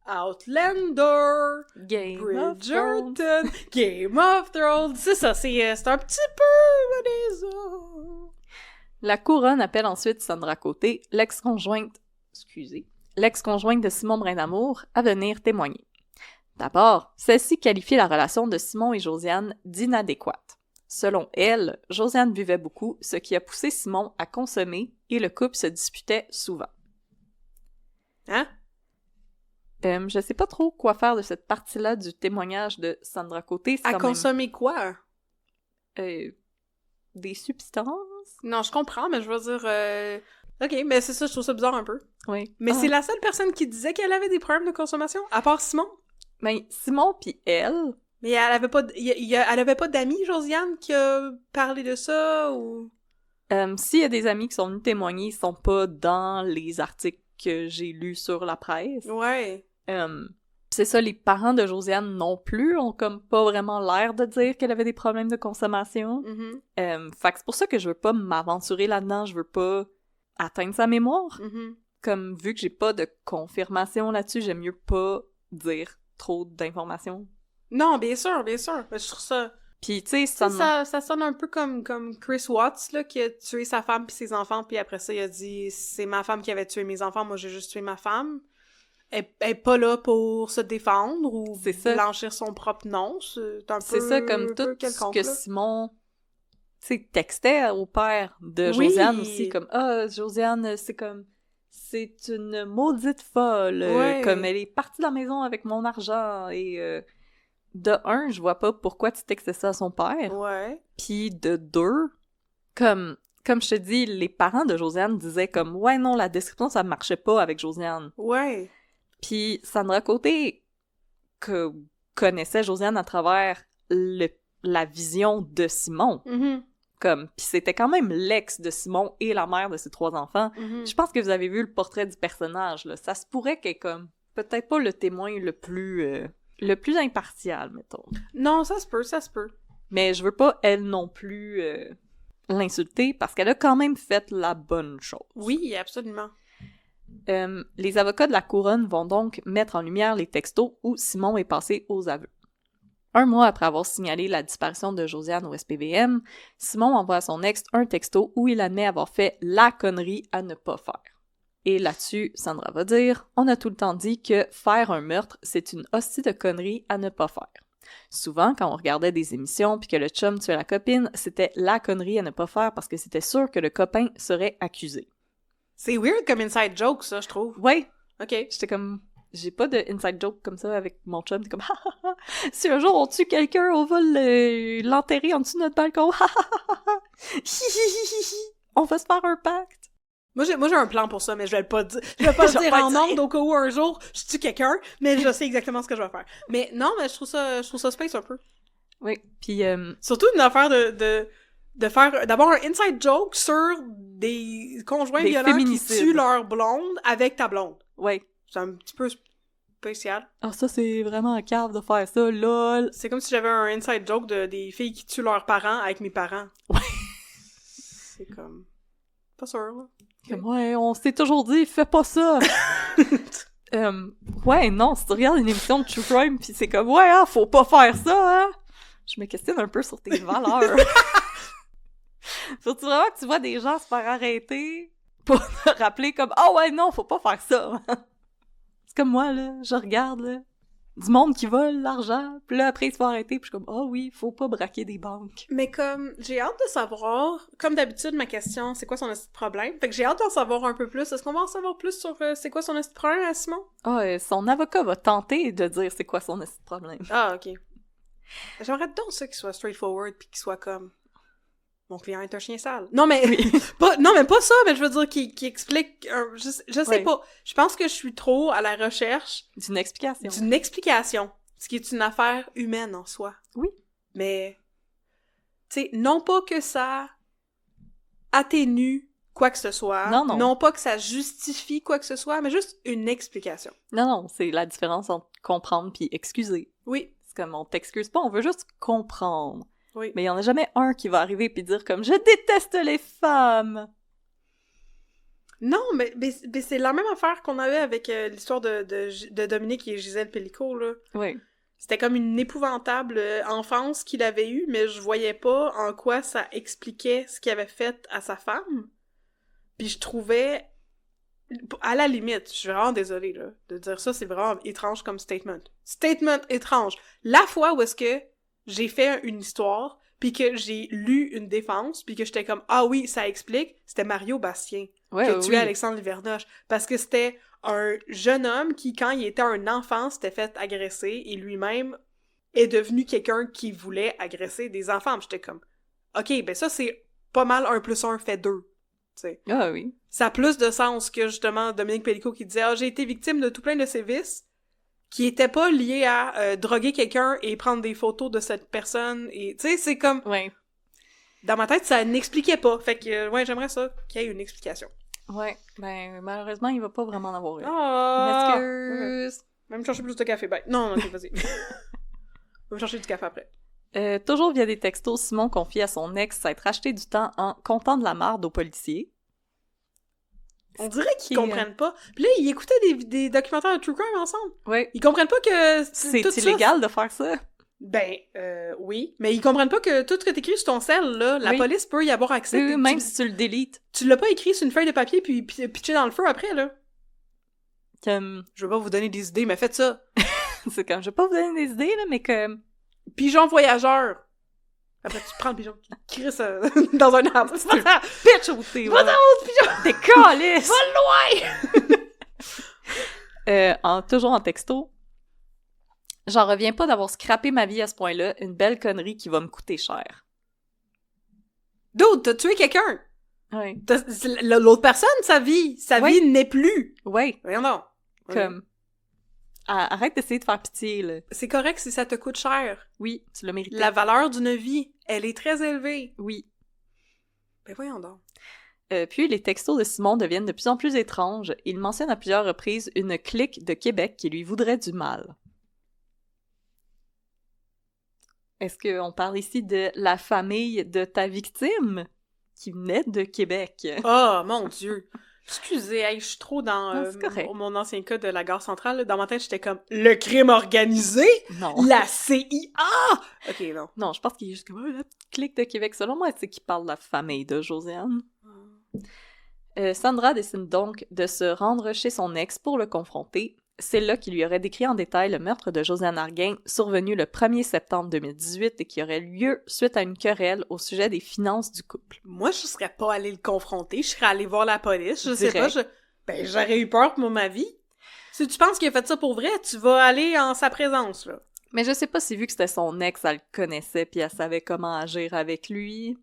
Outlander,
Game of Thrones.
Bridgerton, Game of Thrones. C'est ça, c'est un petit peu des autres.
La couronne appelle ensuite Sandra Côté, l'ex-conjointe de Simon Brindamour, à venir témoigner. D'abord, celle-ci qualifie la relation de Simon et Josiane d'inadéquate. Selon elle, Josiane buvait beaucoup, ce qui a poussé Simon à consommer et le couple se disputait souvent.
Hein?
Je sais pas trop quoi faire de cette partie-là du témoignage de Sandra Côté.
À consommer quoi?
Des substances?
Non, je comprends, mais je veux dire... OK, mais c'est ça, je trouve ça bizarre un peu.
Oui.
Mais c'est la seule personne qui disait qu'elle avait des problèmes de consommation, à part Simon.
Mais Simon pis elle...
Mais elle avait pas, elle avait pas d'amis, Josiane, qui a parlé de ça, ou...
S'il y a des amis qui sont venus témoigner, ils sont pas dans les articles que j'ai lus sur la presse.
Ouais.
C'est ça, les parents de Josiane non plus ont comme pas vraiment l'air de dire qu'elle avait des problèmes de consommation.
Mm-hmm.
Fait que c'est pour ça que je veux pas m'aventurer là-dedans, je veux pas atteindre sa mémoire.
Mm-hmm.
Comme, vu que j'ai pas de confirmation là-dessus, j'aime mieux pas dire trop d'informations.
Non, bien sûr, bien sûr. Je trouve ça...
Pis, tu sais,
ça sonne un peu comme Chris Watts, là, qui a tué sa femme pis ses enfants, puis après ça, il a dit « C'est ma femme qui avait tué mes enfants, moi j'ai juste tué ma femme. » Elle est pas là pour se défendre ou blanchir son propre nom. C'est un peu...
C'est ça, comme tout ce que Simon... Tu sais, textait au père de Josiane aussi, comme « Ah, Josiane, c'est comme... C'est une maudite folle. Comme elle est partie de la maison avec mon argent. » Et de un, je vois pas pourquoi tu textais ça à son père.
Ouais.
Puis de deux, comme je te dis, les parents de Josiane disaient comme « Ouais, non, la description, ça marchait pas avec Josiane. »
Ouais.
Puis Sandra Côté connaissait Josiane à travers la vision de Simon.
Mm-hmm.
Puis c'était quand même l'ex de Simon et la mère de ses 3 enfants.
Mm-hmm.
Je pense que vous avez vu le portrait du personnage, là. Ça se pourrait qu'elle est comme peut-être pas le témoin le plus impartial, mettons.
Non, ça se peut.
Mais je veux pas, elle non plus, l'insulter parce qu'elle a quand même fait la bonne chose.
Oui, absolument.
Les avocats de la couronne vont donc mettre en lumière les textos où Simon est passé aux aveux. 1 mois après avoir signalé la disparition de Josiane au SPVM, Simon envoie à son ex un texto où il admet avoir fait la connerie à ne pas faire. Et là-dessus, Sandra va dire « On a tout le temps dit que faire un meurtre, c'est une hostie de connerie à ne pas faire. Souvent, quand on regardait des émissions puis que le chum tuait la copine, c'était la connerie à ne pas faire parce que c'était sûr que le copain serait accusé. »
C'est weird comme inside joke, ça, je trouve.
Ouais.
OK.
J'étais comme... J'ai pas de inside joke comme ça avec mon chum. T'es comme... Si un jour on tue quelqu'un, on va l'enterrer en dessous de notre balcon. On va se faire un pacte.
Moi, j'ai un plan pour ça, mais je vais pas le dire en ondes au cas où un jour je tue quelqu'un, mais je sais exactement ce que je vais faire. Mais non, mais je trouve ça space un peu.
Oui, puis...
Surtout une affaire de faire d'avoir un inside joke sur des conjoints violents qui tuent leur blonde avec ta blonde.
Ouais.
C'est un petit peu spécial.
Ah, ça, c'est vraiment un cave de faire ça, lol!
C'est comme si j'avais un inside joke des filles qui tuent leurs parents avec mes parents.
Ouais.
C'est comme... Pas sûr, là.
Comme, ouais, on s'est toujours dit, fais pas ça! Ouais, non, si tu regardes une émission de True Crime pis c'est comme, ouais, hein, faut pas faire ça, hein! Je me questionne un peu sur tes valeurs. Faut-tu vraiment que tu vois des gens se faire arrêter pour te rappeler comme, ah ouais, non, faut pas faire ça! C'est comme moi, là, je regarde, là. du monde qui vole l'argent, puis là, après, ils se font arrêter, puis je suis comme, oh oui, faut pas braquer des banques.
Mais comme, j'ai hâte de savoir, comme d'habitude, ma question, c'est quoi son esti de problème? Fait que j'ai hâte d'en savoir un peu plus. Est-ce qu'on va en savoir plus sur c'est quoi son esti de problème à Simon?
Son avocat va tenter de dire c'est quoi son esti de problème.
Ah, ok. J'aimerais donc ça qu'il soit straightforward pis qu'il soit comme... Mon client est un chien sale. Non, mais... pas ça, mais je veux dire qu'il explique... je sais pas. Je pense que je suis trop à la recherche...
D'une explication.
D'une explication. Ce qui est une affaire humaine en soi.
Oui.
Mais... Tu sais, non pas que ça atténue quoi que ce soit. Non pas que ça justifie quoi que ce soit, mais juste une explication.
Non, c'est la différence entre comprendre puis excuser.
Oui.
C'est comme, on t'excuse pas, on veut juste comprendre.
Oui.
Mais il y en a jamais un qui va arriver puis dire comme « Je déteste les femmes! »
Non, mais c'est la même affaire qu'on avait avec l'histoire de Dominique et Gisèle Pellico, là.
Oui.
C'était comme une épouvantable enfance qu'il avait eue, mais je voyais pas en quoi ça expliquait ce qu'il avait fait à sa femme. Puis je trouvais... À la limite, je suis vraiment désolée, là, de dire ça, c'est vraiment étrange comme statement. Statement étrange. La fois où est-ce que j'ai fait une histoire, puis que j'ai lu une défense, puis que j'étais comme « Ah oui, ça explique », c'était Mario Bastien qui a tué Alexandre Livernoche. Parce que c'était un jeune homme qui, quand il était un enfant, s'était fait agresser, et lui-même est devenu quelqu'un qui voulait agresser des enfants. Puis j'étais comme « Ok, ben ça, c'est pas mal 1 + 1 fait 2. » T'sais.
Ah oui.
Ça a plus de sens que, justement, Dominique Pellico qui disait « Ah, j'ai été victime de tout plein de ces vices. » qui était pas lié à droguer quelqu'un et prendre des photos de cette personne, et tu sais, c'est comme...
Ouais.
Dans ma tête, ça n'expliquait pas, fait que, ouais, j'aimerais ça, qu'il y ait une explication.
Ouais, ben, malheureusement, il va pas vraiment en avoir une.
Ah!
M'excuse!
Ouais. Va me chercher plus de café, bye. Non, ok, vas-y. Va me chercher du café après.
Toujours via des textos, Simon confie à son ex s'être acheté du temps en comptant de la marde aux policiers.
On dirait qu'ils comprennent pas. Puis là, ils écoutaient des documentaires de True Crime ensemble.
Oui.
Ils comprennent pas que
c'est
tout
illégal de faire ça.
Ben, oui. Mais ils comprennent pas que tout ce que t'écris sur ton cell, là, la police peut y avoir accès.
Oui, même si tu le délites.
Tu l'as pas écrit sur une feuille de papier puis pitché dans le feu après, là.
Comme...
Je veux pas vous donner des idées, mais faites ça.
C'est comme, je vais pas vous donner des idées, là, mais comme...
Pigeon voyageur. Après, tu prends le pigeon, tu crisses dans un arbre. C'est pas ça!
Pitch au thé,
va dans l'autre pigeon!
T'es calisse!
Va loin!
Toujours en texto. J'en reviens pas d'avoir scrappé ma vie à ce point-là. Une belle connerie qui va me coûter cher.
Dude, t'as tué quelqu'un!
Oui.
L'autre personne, sa vie n'est plus!
Oui.
Voyons donc.
Comme... Arrête d'essayer de faire pitié, là.
C'est correct si ça te coûte cher.
Oui, tu l'as mérité.
La valeur d'une vie, elle est très élevée.
Oui.
Ben voyons donc.
Puis les textos de Simon deviennent de plus en plus étranges. Il mentionne à plusieurs reprises une clique de Québec qui lui voudrait du mal. Est-ce qu'on parle ici de la famille de ta victime qui venait de Québec?
Oh, mon Dieu! Excusez, hey, je suis trop dans mon ancien cas de la gare centrale. Là. Dans ma tête, j'étais comme « Le crime organisé?
Non.
La CIA? » Ok, non.
Non, je pense qu'il est juste comme la petite clique de Québec. Selon moi, c'est qu'il parle de la famille de Josiane. Sandra décide donc de se rendre chez son ex pour le confronter. C'est là qu'il lui aurait décrit en détail le meurtre de Josiane Arguin, survenu le 1er septembre 2018 et qui aurait lieu suite à une querelle au sujet des finances du couple.
Moi, je serais pas allée le confronter, je serais allée voir la police, je sais pas, j'aurais eu peur pour ma vie. Si tu penses qu'il a fait ça pour vrai, tu vas aller en sa présence, là.
Mais je sais pas si vu que c'était son ex, elle le connaissait puis elle savait comment agir avec lui.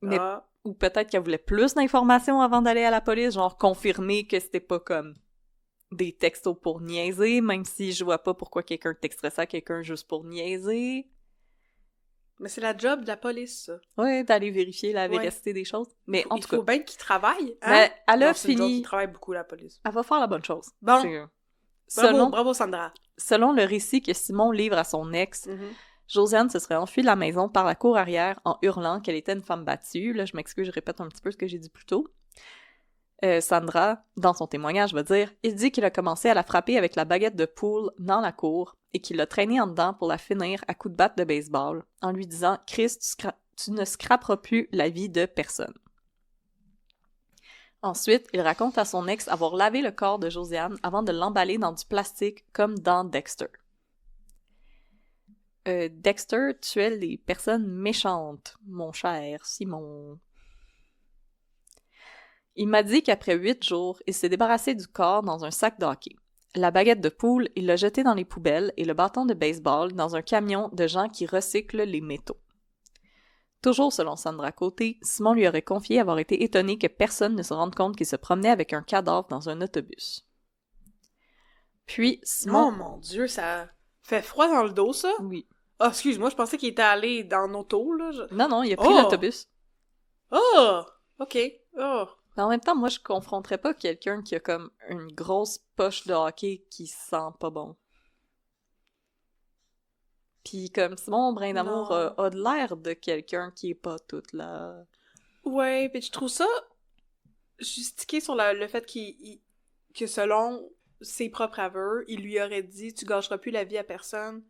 Mais... Ou peut-être qu'elle voulait plus d'informations avant d'aller à la police, genre confirmer que c'était pas comme des textos pour niaiser, même si je vois pas pourquoi quelqu'un texterait ça à quelqu'un juste pour niaiser.
Mais c'est la job de la police, ça.
Ouais, d'aller vérifier la véracité des choses. Mais en tout cas...
Il faut bien qu'ils travaillent, hein?
Mais elle a fini...
C'est une job qui travaille beaucoup, la police.
Elle va faire la bonne chose.
Bon. Bravo, Sandra.
Selon le récit que Simon livre à son ex, Josiane se serait enfuie de la maison par la cour arrière en hurlant qu'elle était une femme battue. Là, je m'excuse, je répète un petit peu ce que j'ai dit plus tôt. Sandra, dans son témoignage, va dire « Il dit qu'il a commencé à la frapper avec la baguette de poule dans la cour et qu'il l'a traînée en dedans pour la finir à coups de batte de baseball en lui disant « Chris, tu ne scraperas plus la vie de personne. » Ensuite, il raconte à son ex avoir lavé le corps de Josiane avant de l'emballer dans du plastique comme dans Dexter. Dexter tuait les personnes méchantes, mon cher Simon. Il m'a dit qu'après 8 jours, il s'est débarrassé du corps dans un sac de hockey. La baguette de poule, il l'a jetée dans les poubelles et le bâton de baseball dans un camion de gens qui recyclent les métaux. Toujours selon Sandra Côté, Simon lui aurait confié avoir été étonné que personne ne se rende compte qu'il se promenait avec un cadavre dans un autobus. Puis, Simon...
Oh mon Dieu, ça fait froid dans le dos, ça?
Oui.
Ah, excuse-moi, je pensais qu'il était allé dans l'auto, là.
Non, il a pris l'autobus.
Oh! OK. Oh!
Mais en même temps, moi, je confronterais pas quelqu'un qui a comme une grosse poche de hockey qui sent pas bon. Pis comme Simon Brin d'Amour a de l'air de quelqu'un qui est pas tout là.
Ouais, pis je trouve ça justifié sur le fait que selon ses propres aveux, il lui aurait dit « Tu gâcheras plus la vie à personne ».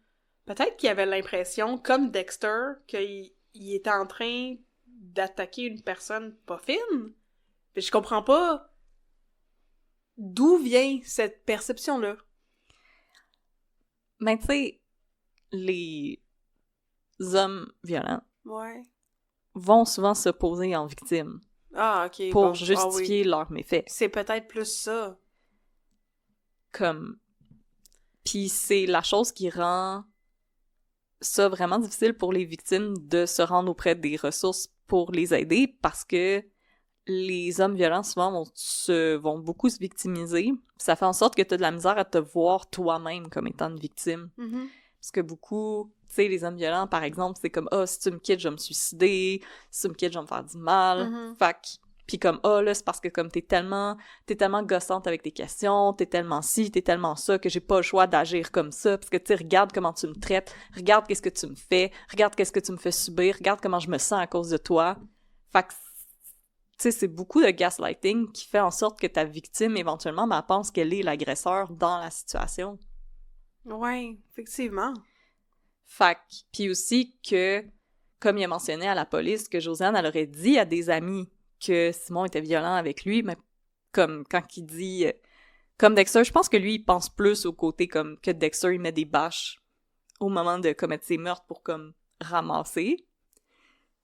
Peut-être qu'il avait l'impression, comme Dexter, qu'il était en train d'attaquer une personne pas fine. Mais je comprends pas d'où vient cette perception-là.
Mais tu sais, les hommes violents vont souvent se poser en victime pour justifier leurs méfaits.
C'est peut-être plus ça.
Puis c'est la chose qui rend ça vraiment difficile pour les victimes de se rendre auprès des ressources pour les aider parce que les hommes violents souvent vont beaucoup se victimiser. Ça fait en sorte que tu as de la misère à te voir toi-même comme étant une victime.
Mm-hmm.
Parce que beaucoup, tu sais, les hommes violents, par exemple, c'est comme « Ah, si tu me quittes, je vais me suicider. Si tu me quittes, je vais me faire du mal.
Mm-hmm. »
Puis comme « Ah, là, c'est parce que comme t'es tellement gossante avec tes questions, t'es tellement ci, t'es tellement ça, que j'ai pas le choix d'agir comme ça. Parce que, tu sais, regarde comment tu me traites, regarde qu'est-ce que tu me fais, regarde qu'est-ce que tu me fais subir, regarde comment je me sens à cause de toi. » Fait que, tu sais, c'est beaucoup de gaslighting qui fait en sorte que ta victime, éventuellement, elle pense qu'elle est l'agresseur dans la situation.
Ouais, effectivement.
Puis aussi que, comme il a mentionné à la police, que Josiane, elle aurait dit à des amis que Simon était violent avec lui, mais comme quand il dit... comme Dexter, je pense que lui, il pense plus au côté comme que Dexter, il met des bâches au moment de commettre ses meurtres pour comme ramasser.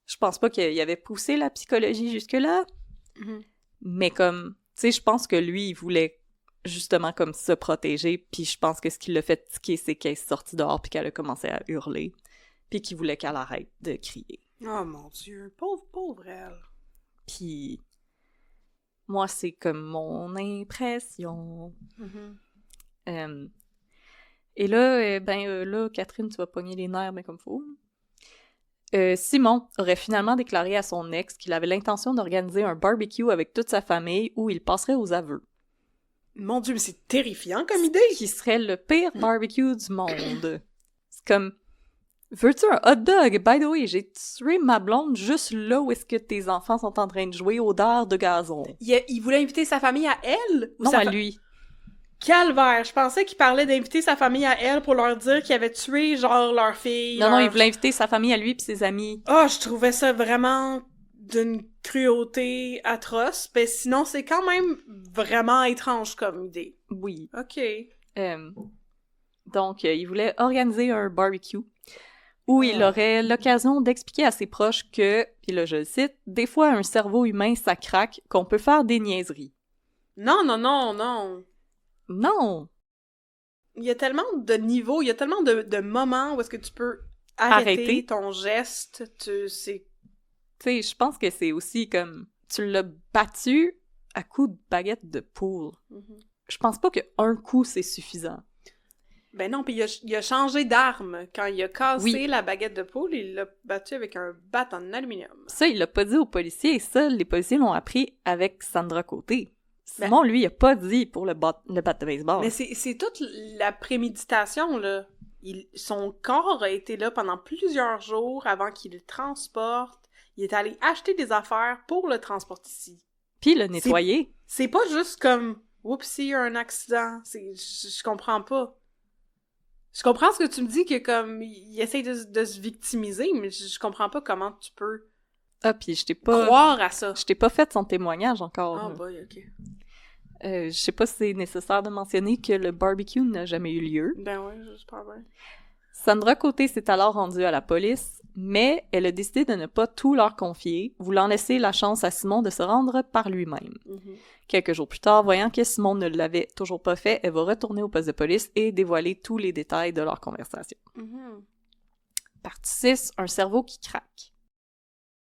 Je pense pas qu'il avait poussé la psychologie jusque-là, mais comme, tu sais, je pense que lui, il voulait justement comme se protéger, puis je pense que ce qui l'a fait tiquer, c'est qu'elle est sortie dehors puis qu'elle a commencé à hurler, puis qu'il voulait qu'elle arrête de crier.
Oh mon Dieu, pauvre elle.
Puis moi, c'est comme mon impression. Et là, là, Catherine, tu vas pogner les nerfs, mais comme faut. Simon aurait finalement déclaré à son ex qu'il avait l'intention d'organiser un barbecue avec toute sa famille où il passerait aux aveux.
Mon Dieu, mais c'est terrifiant comme idée!
Qui serait le pire barbecue du monde. C'est comme... Veux-tu un hot dog? By the way, j'ai tué ma blonde juste là où est-ce que tes enfants sont en train de jouer au dard de gazon.
Il voulait inviter sa famille à elle?
Non, à lui.
Calvaire! Je pensais qu'il parlait d'inviter sa famille à elle pour leur dire qu'il avait tué, genre, leur fille.
Non, il voulait inviter sa famille à lui pis ses amis.
Ah, je trouvais ça vraiment d'une cruauté atroce. Ben sinon, c'est quand même vraiment étrange comme idée.
Oui.
OK.
Donc, il voulait organiser un barbecue où il aurait l'occasion d'expliquer à ses proches que, puis là je le cite, « Des fois, un cerveau humain, ça craque, qu'on peut faire des niaiseries. »
Non!
Non!
Il y a tellement de niveaux, il y a tellement de moments où est-ce que tu peux arrêter ton geste, Tu sais,
je pense que c'est aussi comme, tu l'as battu à coups de baguette de poule. Je pense pas qu'un coup, c'est suffisant.
Ben non, puis il a changé d'arme. Quand il a cassé la baguette de poule, il l'a battu avec un bat en aluminium.
Ça, il l'a pas dit aux policiers, et ça, les policiers l'ont appris avec Sandra Côté. Simon, lui, il a pas dit pour le bat de baseball.
Mais c'est toute la préméditation, là. Son corps a été là pendant plusieurs jours avant qu'il le transporte. Il est allé acheter des affaires pour le transporter ici.
Puis le nettoyer.
C'est pas juste comme « Oups, il y a un accident ». Je comprends pas. Je comprends ce que tu me dis, que comme il essaye de se victimiser, mais je comprends pas comment tu peux
Ah, puis je t'ai pas...
croire à ça.
Je t'ai pas fait son témoignage encore.
Oh boy, ok.
Je sais pas si c'est nécessaire de mentionner que le barbecue n'a jamais eu lieu.
Ben ouais, j'espère bien.
Sandra Côté s'est alors rendue à la police, mais elle a décidé de ne pas tout leur confier, voulant laisser la chance à Simon de se rendre par lui-même. Quelques jours plus tard, voyant que Simon ne l'avait toujours pas fait, elle va retourner au poste de police et dévoiler tous les détails de leur conversation. Partie 6, un cerveau qui craque.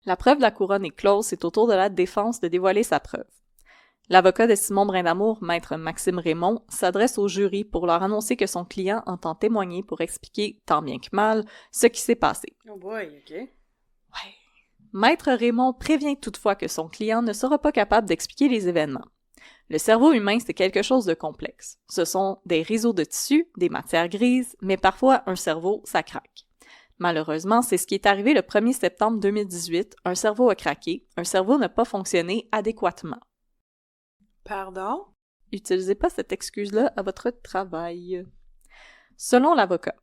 La preuve de la couronne est close, c'est au tour de la défense de dévoiler sa preuve. L'avocat de Simon Brindamour, maître Maxime Raymond, s'adresse au jury pour leur annoncer que son client entend témoigner pour expliquer, tant bien que mal, ce qui s'est passé.
Oh boy, ok.
Ouais. Maître Raymond prévient toutefois que son client ne sera pas capable d'expliquer les événements. Le cerveau humain, c'est quelque chose de complexe. Ce sont des réseaux de tissus, des matières grises, mais parfois un cerveau, ça craque. Malheureusement, c'est ce qui est arrivé le 1er septembre 2018. Un cerveau a craqué, un cerveau n'a pas fonctionné adéquatement.
Pardon?
Utilisez pas cette excuse-là à votre travail. Selon l'avocat,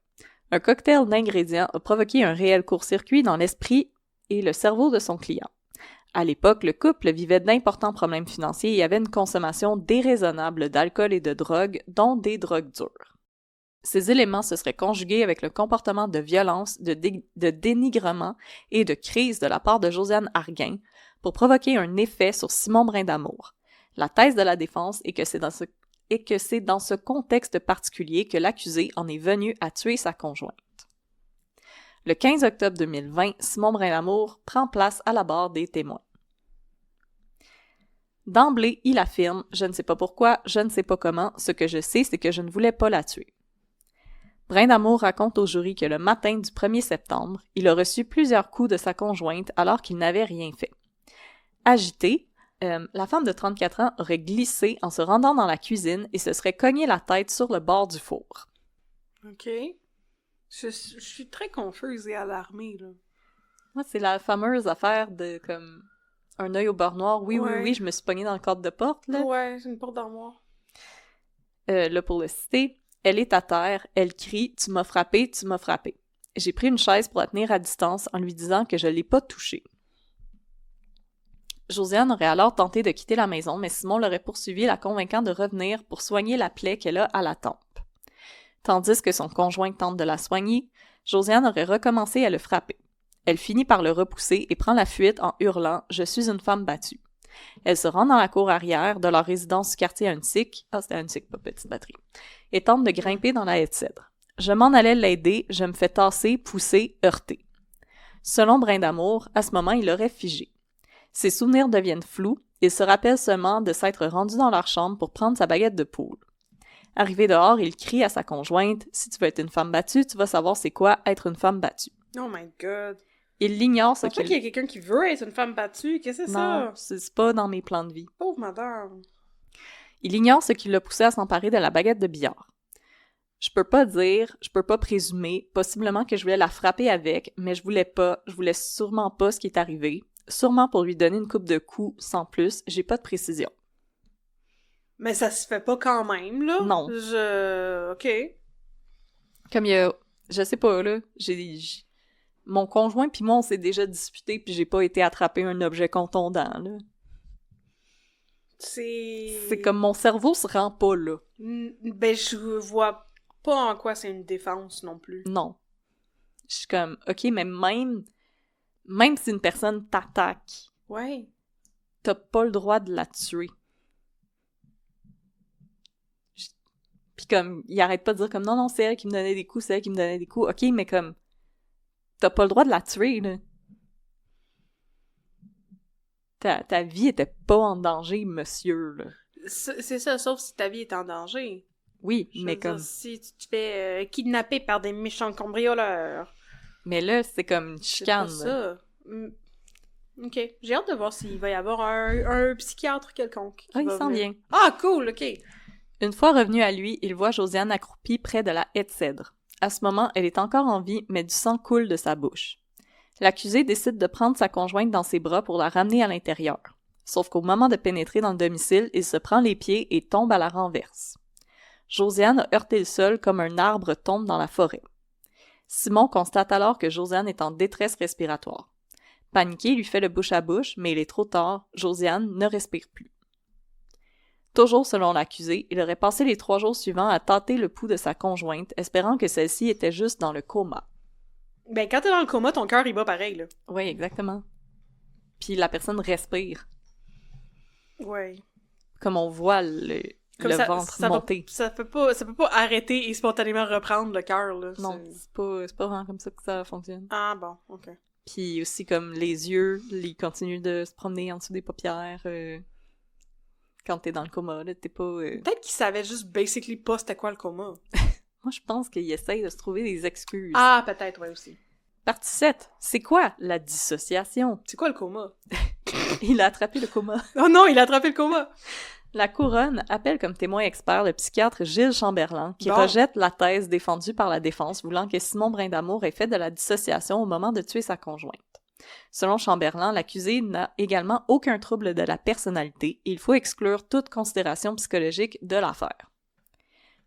un cocktail d'ingrédients a provoqué un réel court-circuit dans l'esprit et le cerveau de son client. À l'époque, le couple vivait d'importants problèmes financiers et avait une consommation déraisonnable d'alcool et de drogue, dont des drogues dures. Ces éléments se seraient conjugués avec le comportement de violence, de dénigrement et de crise de la part de Josiane Arguin pour provoquer un effet sur Simon Brindamour. La thèse de la défense est que c'est dans ce contexte particulier que l'accusé en est venu à tuer sa conjointe. Le 15 octobre 2020, Simon Brindamour prend place à la barre des témoins. D'emblée, il affirme « Je ne sais pas pourquoi, je ne sais pas comment, ce que je sais, c'est que je ne voulais pas la tuer ». Brindamour raconte au jury que le matin du 1er septembre, il a reçu plusieurs coups de sa conjointe alors qu'il n'avait rien fait. Agité, la femme de 34 ans aurait glissé en se rendant dans la cuisine et se serait cogné la tête sur le bord du four.
Ok. Je suis très confuse et alarmée, là.
Moi, c'est la fameuse affaire de, comme, un œil au beurre noir. Oui,
Ouais.
oui, je me suis pognée dans le cadre de porte, là.
Ouais, c'est une porte d'armoire.
Là, pour le citer, elle est à terre, elle crie « Tu m'as frappé, tu m'as frappé ». J'ai pris une chaise pour la tenir à distance en lui disant que je l'ai pas touchée. Josiane aurait alors tenté de quitter la maison, mais Simon l'aurait poursuivie, la convainquant de revenir pour soigner la plaie qu'elle a à la tempe. Tandis que son conjoint tente de la soigner, Josiane aurait recommencé à le frapper. Elle finit par le repousser et prend la fuite en hurlant « Je suis une femme battue ». Elle se rend dans la cour arrière de leur résidence du quartier Huntsic, c'était Huntsic, pas Petite Batterie, et tente de grimper dans la haie de cèdre. Je m'en allais l'aider, je me fais tasser, pousser, heurter. Selon Brindamour, à ce moment, il aurait figé. Ses souvenirs deviennent flous, il se rappelle seulement de s'être rendu dans leur chambre pour prendre sa baguette de poule. Arrivé dehors, il crie à sa conjointe « Si tu veux être une femme battue, tu vas savoir c'est quoi être une femme battue. »
Oh my god.
Il l'ignore ce
qu'il y a quelqu'un qui veut être une femme battue, qu'est-ce que c'est ça?
Non, c'est pas dans mes plans de vie.
Pauvre madame.
Il ignore ce qui l'a poussé à s'emparer de la baguette de billard. Je peux pas présumer, possiblement que je voulais la frapper avec, mais je voulais sûrement pas ce qui est arrivé. Sûrement pour lui donner une coupe de coups, sans plus, j'ai pas de précision.
Mais ça se fait pas quand même, là?
Non.
OK.
Comme il y a... Je sais pas, là, mon conjoint pis moi, on s'est déjà disputé pis j'ai pas été attraper un objet contondant, là. C'est comme mon cerveau se rend pas là.
Ben, je vois pas en quoi c'est une défense non plus.
Non. Je suis comme, OK, mais même si une personne t'attaque,
ouais,
t'as pas le droit de la tuer. Puis comme, il arrête pas de dire comme, non, c'est elle qui me donnait des coups, c'est elle qui me donnait des coups. OK, mais comme, t'as pas le droit de la tuer, là. Ta vie était pas en danger, monsieur, là.
C'est ça, sauf si ta vie est en danger.
Oui, mais comme...
si tu te fais kidnapper par des méchants cambrioleurs.
Mais là, c'est comme une chicane.
C'est pas ça. OK. J'ai hâte de voir s'il va y avoir un psychiatre quelconque.
Ah, il s'en vient.
Ah, cool, OK.
Une fois revenu à lui, il voit Josiane accroupie près de la haie de cèdre. À ce moment, elle est encore en vie, mais du sang coule de sa bouche. L'accusé décide de prendre sa conjointe dans ses bras pour la ramener à l'intérieur. Sauf qu'au moment de pénétrer dans le domicile, il se prend les pieds et tombe à la renverse. Josiane a heurté le sol comme un arbre tombe dans la forêt. Simon constate alors que Josiane est en détresse respiratoire. Paniqué, il lui fait le bouche à bouche, mais il est trop tard, Josiane ne respire plus. Toujours selon l'accusé, il aurait passé les 3 jours suivants à tâter le pouls de sa conjointe, espérant que celle-ci était juste dans le coma.
Ben, quand t'es dans le coma, ton cœur, il bat pareil, là.
Oui, exactement. Puis la personne respire.
Ouais.
Comme on voit le ventre monter.
Ça peut pas arrêter et spontanément reprendre le cœur, là.
Non, c'est pas vraiment comme ça que ça fonctionne.
Ah bon, ok.
Puis aussi comme les yeux, ils continuent de se promener en dessous des paupières quand t'es dans le coma, là, t'es pas...
Peut-être qu'ils savaient juste basically pas c'était quoi le coma.
Moi, je pense qu'ils essayent de se trouver des excuses.
Ah, peut-être, ouais, aussi.
Partie 7. C'est quoi la dissociation?
C'est quoi le coma?
Il a attrapé le coma.
Oh non, il a attrapé le coma!
La couronne appelle comme témoin expert le psychiatre Gilles Chamberlain, qui
Bon.
rejette la thèse défendue par la défense voulant que Simon Brindamour ait fait de la dissociation au moment de tuer sa conjointe. Selon Chamberlain, l'accusé n'a également aucun trouble de la personnalité et il faut exclure toute considération psychologique de l'affaire.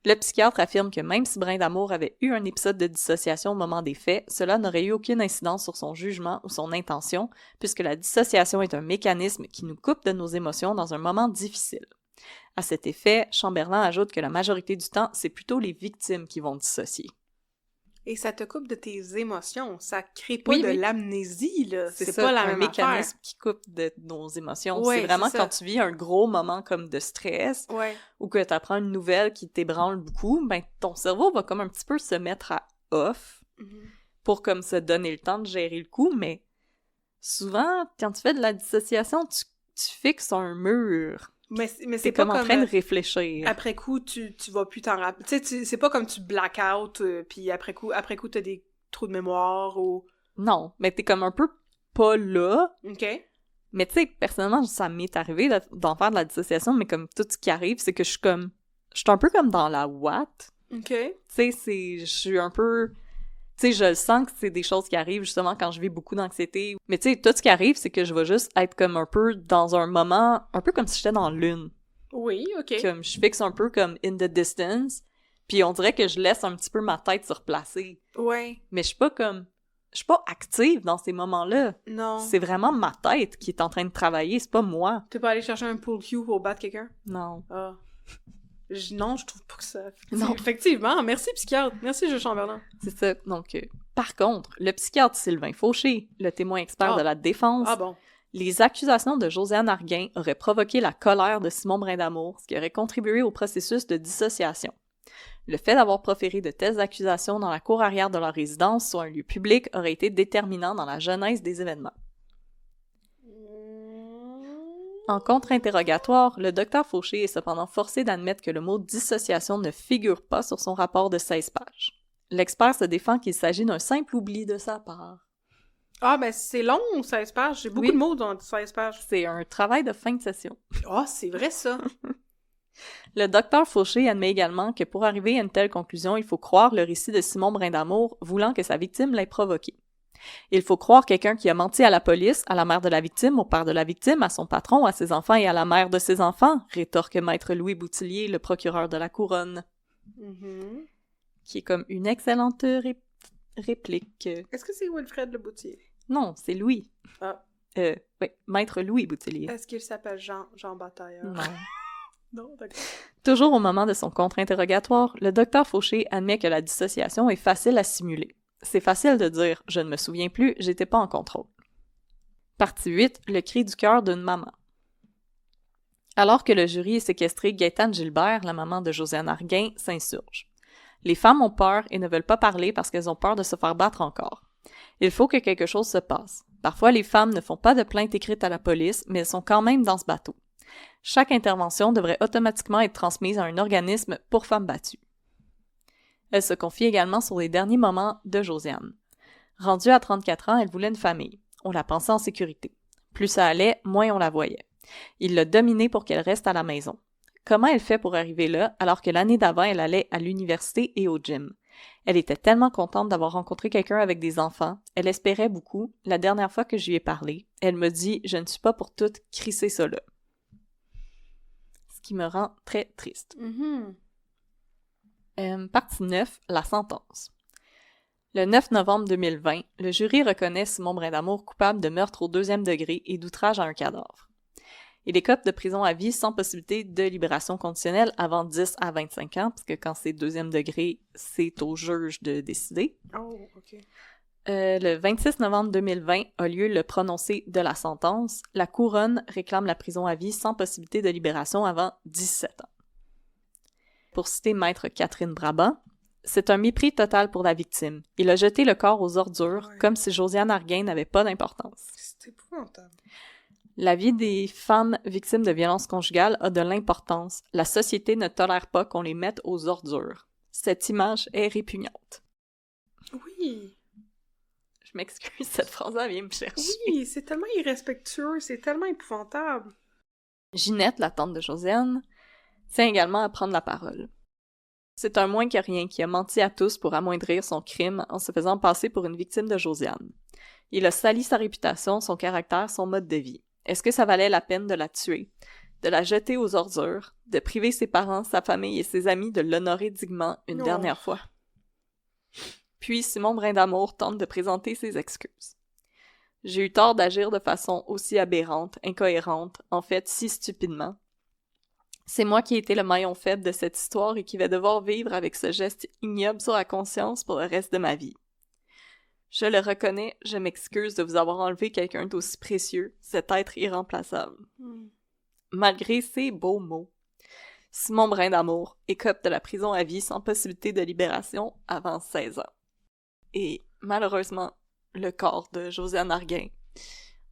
Le psychiatre affirme que même si Brindamour avait eu un épisode de dissociation au moment des faits, cela n'aurait eu aucune incidence sur son jugement ou son intention, puisque la dissociation est un mécanisme qui nous coupe de nos émotions dans un moment difficile. À cet effet, Chamberlain ajoute que la majorité du temps, c'est plutôt les victimes qui vont dissocier.
Et ça te coupe de tes émotions. Ça crée pas
Oui,
de
oui.
l'amnésie, là. C'est
ça,
pas la
un
même
mécanisme
affaire.
qui coupe de nos émotions.
Ouais,
c'est vraiment
c'est ça.
quand tu vis un gros moment comme de stress
Ouais.
ou que tu apprends une nouvelle qui t'ébranle beaucoup, ben ton cerveau va comme un petit peu se mettre à off pour comme se donner le temps de gérer le coup, mais souvent, quand tu fais de la dissociation, tu fixes un mur.
Mais
T'es
c'est pas
comme en train de réfléchir.
après coup, tu vas plus t'en rappeler. Tu sais, c'est pas comme tu black out, puis après coup, t'as des trous de mémoire ou...
Non, mais t'es comme un peu pas là.
OK.
Mais tu sais, personnellement, ça m'est arrivé d'en faire de la dissociation, mais comme tout ce qui arrive, c'est que je suis un peu comme dans la ouate.
OK.
Tu sais, je suis un peu... Tu sais, je le sens que c'est des choses qui arrivent justement quand je vis beaucoup d'anxiété. Mais tu sais, tout ce qui arrive, c'est que je vais juste être comme un peu dans un moment, un peu comme si j'étais dans l'une.
Oui, OK.
Comme je fixe un peu comme in the distance, puis on dirait que je laisse un petit peu ma tête se replacer.
Ouais.
Mais je suis pas active dans ces moments-là.
Non.
C'est vraiment ma tête qui est en train de travailler, c'est pas moi.
Tu peux aller chercher un pool cue pour battre quelqu'un?
Non.
Ah. Non, je trouve pas que ça...
Non.
Effectivement. Merci, psychiatre. Merci, Jules Chamberlain.
C'est ça. Donc, par contre, le psychiatre Sylvain Fauché, le témoin expert de la défense,
Ah bon.
les accusations de Josiane Arguin auraient provoqué la colère de Simon Brindamour, ce qui aurait contribué au processus de dissociation. Le fait d'avoir proféré de telles accusations dans la cour arrière de leur résidence, soit un lieu public, aurait été déterminant dans la genèse des événements. En contre-interrogatoire, le docteur Fauché est cependant forcé d'admettre que le mot « dissociation » ne figure pas sur son rapport de 16 pages. L'expert se défend qu'il s'agit d'un simple oubli de sa part.
Ah, ben c'est long, 16 pages. J'ai beaucoup de mots dans 16 pages.
C'est un travail de fin de session.
Ah, c'est vrai, ça.
Le docteur Fauché admet également que pour arriver à une telle conclusion, il faut croire le récit de Simon Brindamour voulant que sa victime l'ait provoqué. Il faut croire quelqu'un qui a menti à la police, à la mère de la victime, au père de la victime, à son patron, à ses enfants et à la mère de ses enfants, rétorque maître Louis Boutillier, le procureur de la Couronne. Qui est comme une excellente réplique.
Est-ce que c'est Wilfred Le Boutier?
Non, c'est Louis.
Ah.
Oui, maître Louis Boutillier.
Est-ce qu'il s'appelle Jean Batailleur?
Non.
Non, d'accord.
Toujours au moment de son contre-interrogatoire, le docteur Fauché admet que la dissociation est facile à simuler. C'est facile de dire « je ne me souviens plus, j'étais pas en contrôle ». Partie 8, le cri du cœur d'une maman. Alors que le jury est séquestré, Gaëtane Gilbert, la maman de Josiane Arguin, s'insurge. Les femmes ont peur et ne veulent pas parler parce qu'elles ont peur de se faire battre encore. Il faut que quelque chose se passe. Parfois, les femmes ne font pas de plainte écrite à la police, mais elles sont quand même dans ce bateau. Chaque intervention devrait automatiquement être transmise à un organisme pour femmes battues. Elle se confie également sur les derniers moments de Josiane. Rendue à 34 ans, elle voulait une famille. On la pensait en sécurité. Plus ça allait, moins on la voyait. Il l'a dominée pour qu'elle reste à la maison. Comment elle fait pour arriver là, alors que l'année d'avant, elle allait à l'université et au gym? Elle était tellement contente d'avoir rencontré quelqu'un avec des enfants. Elle espérait beaucoup. La dernière fois que je lui ai parlé, elle me dit « Je ne suis pas pour tout crisser ça là ». Ce qui me rend très triste. Partie 9, la sentence. Le 9 novembre 2020, le jury reconnaît Simon Brindamour coupable de meurtre au 2e degré et d'outrage à un cadavre. Il écope de prison à vie sans possibilité de libération conditionnelle avant 10 à 25 ans, parce que quand c'est 2e degré, c'est au juge de décider.
Oh, OK.
Le 26 novembre 2020 a lieu le prononcé de la sentence. La couronne réclame la prison à vie sans possibilité de libération avant 17 ans. Pour citer maître Catherine Brabant, c'est un mépris total pour la victime. Il a jeté le corps aux ordures, comme si Josiane Arguin n'avait pas d'importance.
C'est épouvantable.
La vie des femmes victimes de violences conjugales a de l'importance. La société ne tolère pas qu'on les mette aux ordures. Cette image est répugnante.
Oui.
Je m'excuse, cette phrase-là vient me chercher.
Oui, c'est tellement irrespectueux, c'est tellement épouvantable.
Ginette, la tante de Josiane, tient également à prendre la parole. C'est un moins que rien qui a menti à tous pour amoindrir son crime en se faisant passer pour une victime de Josiane. Il a sali sa réputation, son caractère, son mode de vie. Est-ce que ça valait la peine de la tuer, de la jeter aux ordures, de priver ses parents, sa famille et ses amis de l'honorer dignement une dernière fois? Puis Simon Brindamour tente de présenter ses excuses. J'ai eu tort d'agir de façon aussi aberrante, incohérente, en fait si stupidement. C'est moi qui ai été le maillon faible de cette histoire et qui vais devoir vivre avec ce geste ignoble sur la conscience pour le reste de ma vie. Je le reconnais, je m'excuse de vous avoir enlevé quelqu'un d'aussi précieux, cet être irremplaçable. Malgré ces beaux mots, Simon Brindamour écope de la prison à vie sans possibilité de libération avant 16 ans. Et malheureusement, le corps de Josiane Arguin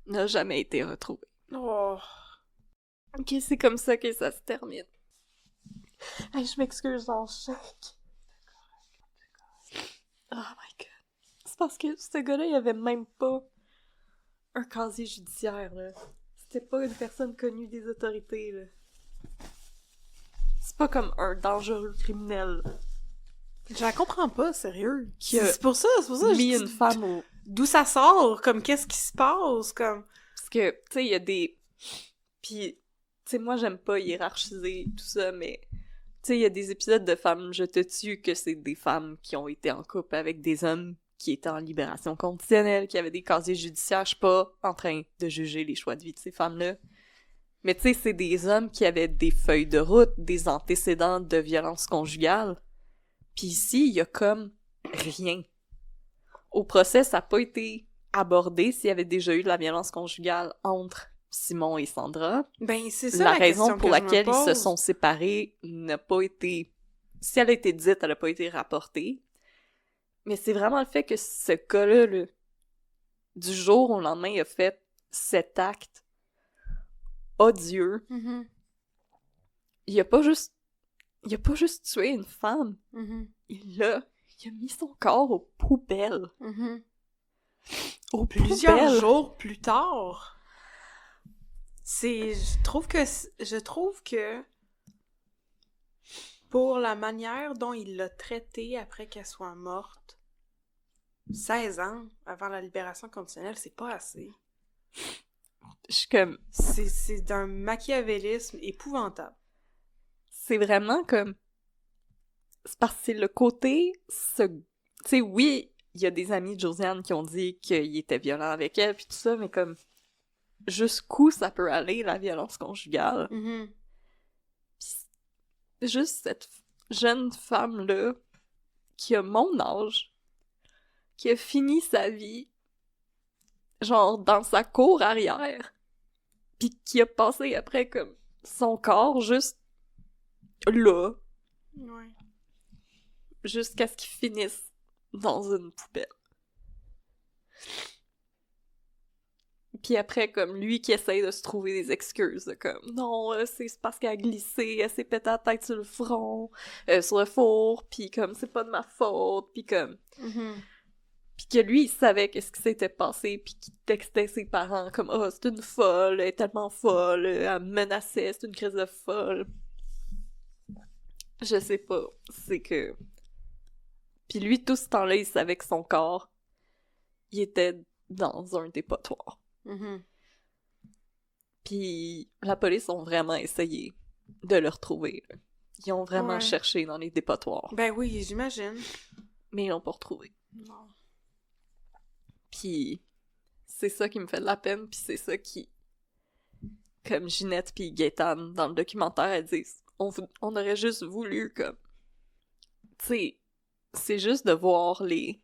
n'a jamais été retrouvé.
Oh.
Ok, c'est comme ça que ça se termine. Hey, je m'excuse, j'en shake. Oh my god. C'est parce que ce gars-là, il avait même pas un casier judiciaire, là. C'était pas une personne connue des autorités, là. C'est pas comme un dangereux criminel.
Je la comprends pas, sérieux.
Qui a
C'est pour ça que
mis
je
une femme au...
D'où ça sort? Comme, qu'est-ce qui se passe? Comme...
Parce que, tu sais, il y a des... Puis, tu sais, moi, j'aime pas hiérarchiser tout ça, mais... Tu sais, il y a des épisodes de Femmes je te tue que c'est des femmes qui ont été en couple avec des hommes qui étaient en libération conditionnelle, qui avaient des casiers judiciaires. Je suis pas en train de juger les choix de vie de ces femmes-là. Mais tu sais, c'est des hommes qui avaient des feuilles de route, des antécédents de violence conjugale. Puis ici, il y a comme rien. Au procès, ça n'a pas été abordé s'il y avait déjà eu de la violence conjugale entre Simon et Sandra.
Ben, c'est ça
la
question
raison pour
que je me
laquelle ils se
pose.
sont séparés n'a pas été... Si elle a été dite, elle n'a pas été rapportée. Mais c'est vraiment le fait que ce gars-là, là, du jour au lendemain, il a fait cet acte odieux.
Mm-hmm.
Il a pas juste tué une femme.
Mm-hmm.
Il a mis son corps aux poubelles.
Mm-hmm.
Aux
Plusieurs
poubelles.
jours plus tard. Je trouve que pour la manière dont il l'a traitée après qu'elle soit morte, 16 ans avant la libération conditionnelle, c'est pas assez.
Je suis comme...
C'est d'un machiavélisme épouvantable.
C'est vraiment comme... C'est parce que c'est le côté... Tu sais, oui, il y a des amis de Josiane qui ont dit qu'il était violent avec elle, puis tout ça, mais comme... Jusqu'où ça peut aller, la violence conjugale?
Mm-hmm.
Puis, juste cette jeune femme-là, qui a mon âge, qui a fini sa vie, genre, dans sa cour arrière, puis qui a passé après, comme, son corps juste là,
Ouais.
jusqu'à ce qu'il finisse dans une poubelle. Puis après, comme, lui qui essaye de se trouver des excuses, comme, non, c'est parce qu'elle a glissé, elle s'est pété la tête sur le front, sur le four, puis comme, c'est pas de ma faute, puis comme...
Mm-hmm.
Puis que lui, il savait qu'est-ce qui s'était passé, puis qu'il textait ses parents comme « Oh, c'est une folle, elle est tellement folle, elle me menaçait, c'est une crise de folle. » Je sais pas, c'est que... Puis lui, tout ce temps-là, il savait que son corps, il était dans un dépotoir.
Mm-hmm.
Puis la police ont vraiment essayé de le retrouver, là. Ils ont vraiment
Ouais.
cherché dans les dépotoirs.
Ben oui, j'imagine.
mais ils l'ont pas retrouvé.
Non.
Puis c'est ça qui me fait de la peine, puis c'est ça qui... Comme Ginette puis Gaétane, dans le documentaire, elles disent « On aurait juste voulu, comme... » Tu sais, c'est juste de voir les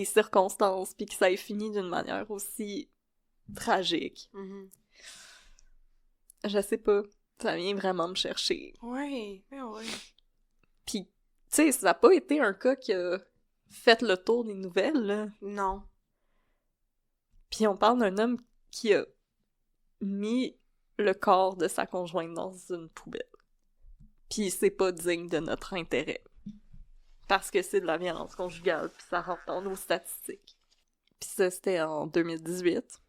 circonstances, puis que ça ait fini d'une manière aussi tragique.
Mm-hmm.
Je sais pas, ça vient vraiment me chercher.
Oui, oui.
Puis, tu sais, ça a pas été un cas qui a fait le tour des nouvelles, là.
Non.
Puis on parle d'un homme qui a mis le corps de sa conjointe dans une poubelle. Puis c'est pas digne de notre intérêt. Parce que c'est de la violence conjugale, puis ça rentre dans nos statistiques. Puis ça, c'était en 2018.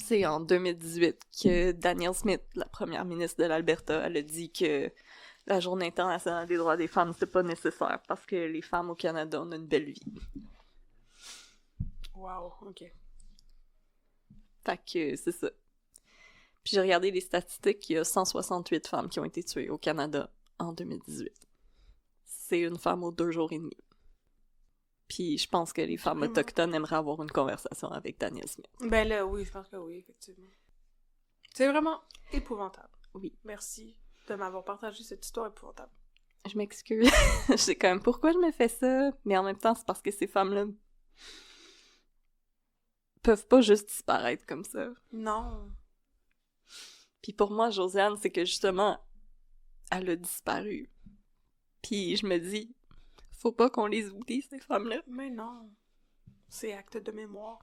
C'est en 2018 que Danielle Smith, la première ministre de l'Alberta, elle a dit que la Journée internationale des droits des femmes, c'est pas nécessaire parce que les femmes au Canada ont une belle vie.
Wow, ok.
Fait que c'est ça. Puis j'ai regardé les statistiques, il y a 168 femmes qui ont été tuées au Canada en 2018. C'est une femme aux 2 jours et demi. Puis je pense que les femmes autochtones aimeraient avoir une conversation avec Danielle Smith.
Ben là, oui, je pense que oui, effectivement. C'est vraiment épouvantable.
Oui.
Merci de m'avoir partagé cette histoire épouvantable.
Je m'excuse. Je sais quand même pourquoi je me fais ça, mais en même temps, c'est parce que ces femmes-là peuvent pas juste disparaître comme ça.
Non.
Puis pour moi, Josiane, c'est que justement, elle a disparu. Puis je me dis, faut pas qu'on les oublie, ces femmes-là.
Mais non. C'est acte de mémoire.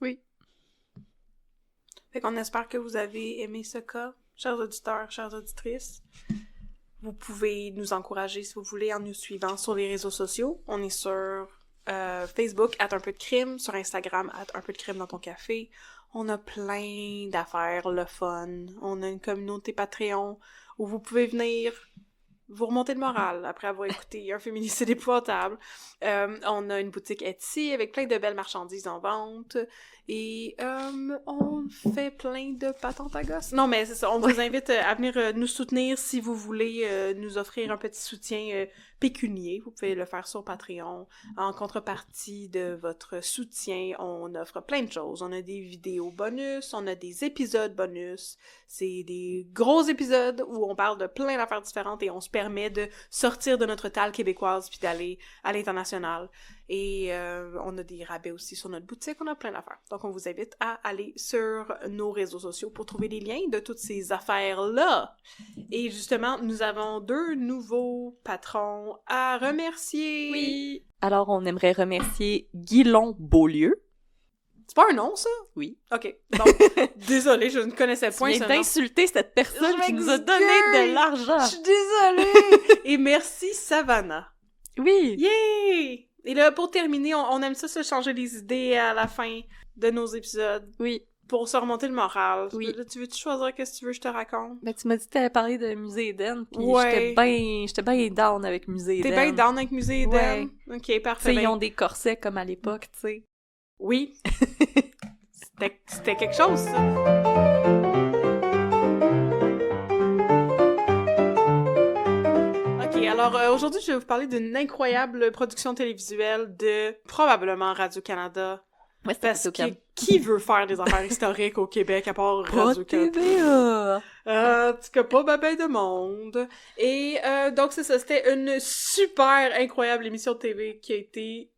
Oui.
Fait qu'on espère que vous avez aimé ce cas, chers auditeurs, chères auditrices. Vous pouvez nous encourager si vous voulez en nous suivant sur les réseaux sociaux. On est sur Facebook, @unpeudecrime, sur Instagram, @unpeudecrime dans ton café. On a plein d'affaires, le fun. On a une communauté Patreon où vous pouvez venir vous remonter le moral après avoir écouté un féminicide épouvantable. On a une boutique Etsy avec plein de belles marchandises en vente. Et on fait plein de patentes à gosse. Non, mais c'est ça. On vous invite à venir nous soutenir si vous voulez nous offrir un petit soutien pécunier. Vous pouvez le faire sur Patreon. En contrepartie de votre soutien, on offre plein de choses. On a des vidéos bonus, on a des épisodes bonus. C'est des gros épisodes où on parle de plein d'affaires différentes et on se permet de sortir de notre tale québécoise puis d'aller à l'international. Et on a des rabais aussi sur notre boutique, on a plein d'affaires. Donc on vous invite à aller sur nos réseaux sociaux pour trouver les liens de toutes ces affaires-là. Et justement, nous avons 2 nouveaux patrons à remercier.
Oui. Alors on aimerait remercier Guilon Beaulieu.
C'est pas un nom, ça?
Oui.
OK. Donc, désolée, je ne connaissais point
ce nom. Tu viens d'insulter cette personne qui nous a donné de l'argent.
Je suis désolée! Et merci, Savannah.
Oui!
Yay! Et là, pour terminer, on aime ça se changer les idées à la fin de nos épisodes.
Oui.
Pour se remonter le moral.
Oui.
Là, tu veux-tu choisir qu'est-ce que tu veux que je te raconte?
Ben, tu m'as dit que t'avais parlé de Musée Eden, puis
ouais.
j'étais bien down avec Musée Eden.
T'es bien down avec Musée Eden?
Ouais.
Ok, parfait.
Tu sais, ils ont des corsets comme à l'époque, tu sais.
Oui. C'était quelque chose, ça. Alors, aujourd'hui, je vais vous parler d'une incroyable production télévisuelle de probablement Radio-Canada.
Ouais,
parce que qui veut faire des affaires historiques au Québec à part Radio-Canada? En tout cas, pas ben de monde. Et donc, c'est ça, c'était une super incroyable émission de TV qui a été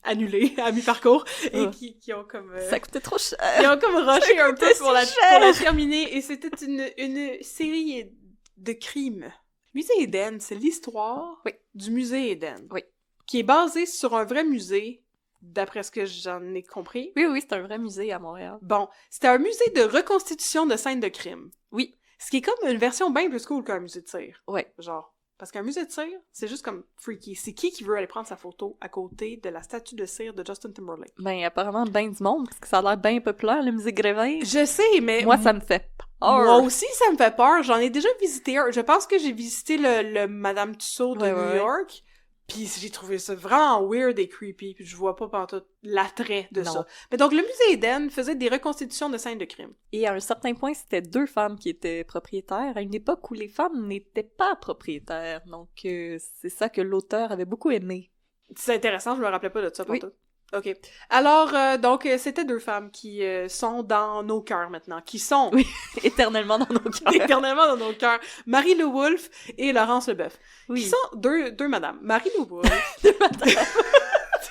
annulée à mi-parcours et qui ont comme...
ça coûtait trop cher!
Ils ont comme rushé un peu pour la terminer et c'était une série de crimes. Musée Eden, c'est l'histoire du musée Eden.
Oui.
Qui est basé sur un vrai musée, d'après ce que j'en ai compris.
Oui, c'est un vrai musée à Montréal.
Bon, c'était un musée de reconstitution de scènes de crime.
Oui.
Ce qui est comme une version bien plus cool qu'un musée de tir.
Ouais.
Genre, parce qu'un musée de tir, c'est juste comme freaky. C'est qui veut aller prendre sa photo à côté de la statue de cire de Justin Timberlake?
Ben, apparemment, ben du monde, parce que ça a l'air bien populaire, le musée Grévin.
Je sais, mais...
Moi, ça me fait peur.
Moi aussi, ça me fait peur. J'en ai déjà visité un. Je pense que j'ai visité le Madame Tussauds de New York. Puis j'ai trouvé ça vraiment weird et creepy. Puis je vois pas pantoute l'attrait de ça. Mais donc, le musée Eden faisait des reconstitutions de scènes de crime.
Et à un certain point, c'était 2 femmes qui étaient propriétaires, à une époque où les femmes n'étaient pas propriétaires. Donc, c'est ça que l'auteur avait beaucoup aimé.
C'est intéressant, je me rappelais pas de ça pour
Oui.
tout. OK. Alors, donc, c'était deux femmes qui sont dans nos cœurs maintenant, qui sont
Oui, éternellement dans nos cœurs.
éternellement dans nos cœurs. Marie-Lou Wolfe et Laurence Leboeuf.
Oui.
Qui sont deux madames. Marie-Lou Wolfe.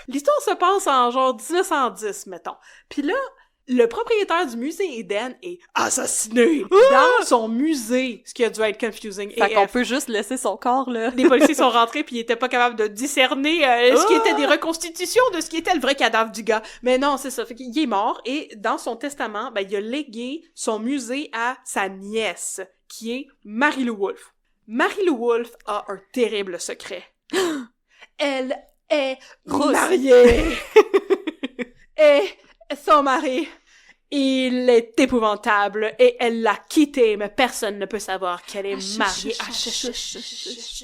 L'histoire se passe en genre 1910, mettons. Puis là, le propriétaire du musée Eden est assassiné dans son musée, ce qui a dû être confusing.
Fait qu'on peut juste laisser son corps, là.
Les policiers sont rentrés puis ils étaient pas capables de discerner ce qui était des reconstitutions de ce qui était le vrai cadavre du gars. Mais non, c'est ça. Fait qu'il est mort et dans son testament, ben, il a légué son musée à sa nièce, qui est Marie-Lou Wolfe. Marie-Lou Wolfe a un terrible secret. Elle est mariée. Et son mari, il est épouvantable et elle l'a quitté, mais personne ne peut savoir qu'elle est mariée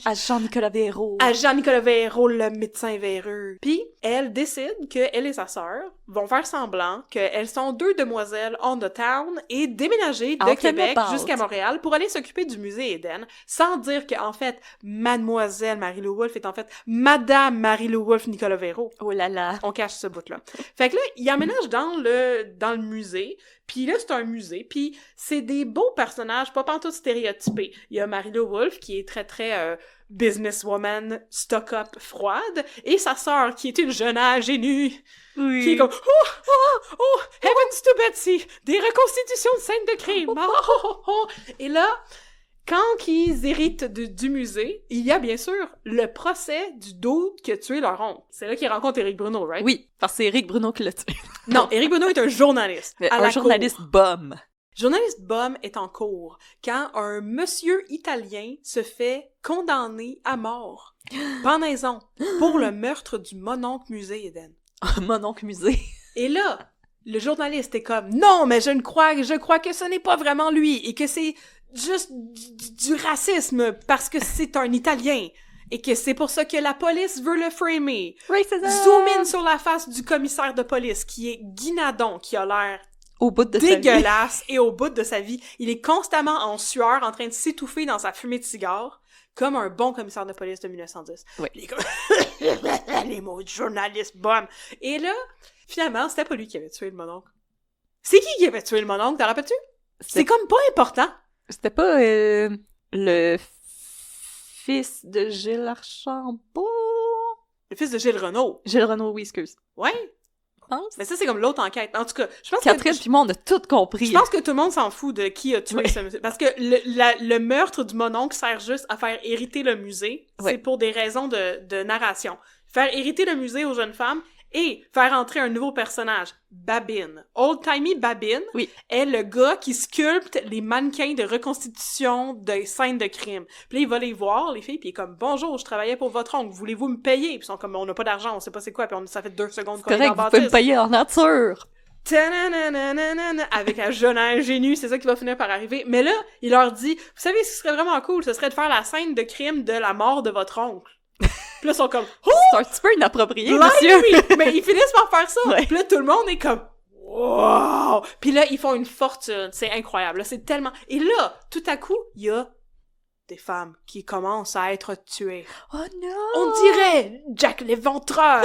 À Jean-Nicolas Véraud.
à Jean-Nicolas Véraud, le médecin véreux. Puis, elle décide qu'elle et sa sœur vont faire semblant qu'elles sont deux demoiselles on the town et déménager de
Out and
Québec
about.
jusqu'à Montréal pour aller s'occuper du musée Eden, sans dire qu'en fait, mademoiselle Marie-Lou Wolfe est en fait Madame Marie-Lou Wolfe Nicolas Véraud.
Oh là là.
On cache ce bout-là. Fait que là, il emménage dans le musée, puis là, c'est un musée, puis c'est des beaux personnages, pas pantoute stéréotypés. Il y a Marie-Lou Wolfe, qui est très, très businesswoman, stock-up, froide, et sa sœur, qui est une jeune ingénue,
Oui.
qui est comme « Oh, heavens to Betsy! Des reconstitutions de scènes de crime! Oh. » Et là, quand ils héritent du musée, il y a bien sûr le procès du dude qui a tué leur oncle. C'est là qu'ils rencontrent Éric Bruno, right?
Oui, parce que c'est Éric Bruno qui l'a tué.
Non, Éric Bruno est un journaliste. à la
Un journaliste
cour.
bum.
Journaliste bum est en cours quand un monsieur italien se fait condamner à mort. Pendaison pour le meurtre du mononcle musée Eden.
Mon oncle musée.
Et là, le journaliste est comme « Non, mais je crois que ce n'est pas vraiment lui et que c'est juste du racisme parce que c'est un Italien et que c'est pour ça que la police veut le framer. »
Racism!
Zoom in sur la face du commissaire de police qui est Guinadon, qui a l'air
Au bout de sa vie.
dégueulasse et au bout de sa vie. Il est constamment en sueur, en train de s'étouffer dans sa fumée de cigare, comme un bon commissaire de police de 1910.
Oui.
Il est comme... Les mots de journaliste bum. Et là, finalement, c'était pas lui qui avait tué le mononcle. C'est qui avait tué le mononcle, t'en rappelles-tu? C'est comme pas important.
C'était pas le fils de Gilles Archambault?
Le fils de Gilles Renaud.
Gilles Renaud, oui, excuse.
Ouais.
Je pense.
Mais ça, c'est comme l'autre enquête. En tout cas, je pense
Catherine
que...
puis moi, on a tout compris.
Je pense que tout le monde s'en fout de qui a tué
Oui.
ce musée. Parce que le meurtre du mononcle sert juste à faire hériter le musée.
Oui.
C'est pour des raisons de narration. Faire hériter le musée aux jeunes femmes et faire entrer un nouveau personnage, Babine. Old-timey Babine
Oui.
est le gars qui sculpte les mannequins de reconstitution de scènes de crime. Puis là, il va les voir, les filles, puis il est comme « Bonjour, je travaillais pour votre oncle, voulez-vous me payer? » Puis ils sont comme « On n'a pas d'argent, on sait pas c'est quoi. » Puis ça fait 2 secondes qu'on est
Correct,
dans
vous pouvez me
bâtisse.
payer en nature.
Ta-na-na-na-na-na, avec un jeune ingénu, c'est ça qui va finir par arriver. Mais là, il leur dit, vous savez ce qui serait vraiment cool, ce serait de faire la scène de crime de la mort de votre oncle. Puis là, ils sont comme, oh!
C'est un petit peu inapproprié,
Blind,
monsieur.
oui! Mais ils finissent par faire ça.
Ouais.
Puis là, tout le monde est comme, wow! Puis là, ils font une fortune. C'est incroyable. Là, c'est tellement... Et là, tout à coup, il y a des femmes qui commencent à être tuées.
Oh non!
On dirait Jack l'Éventreur.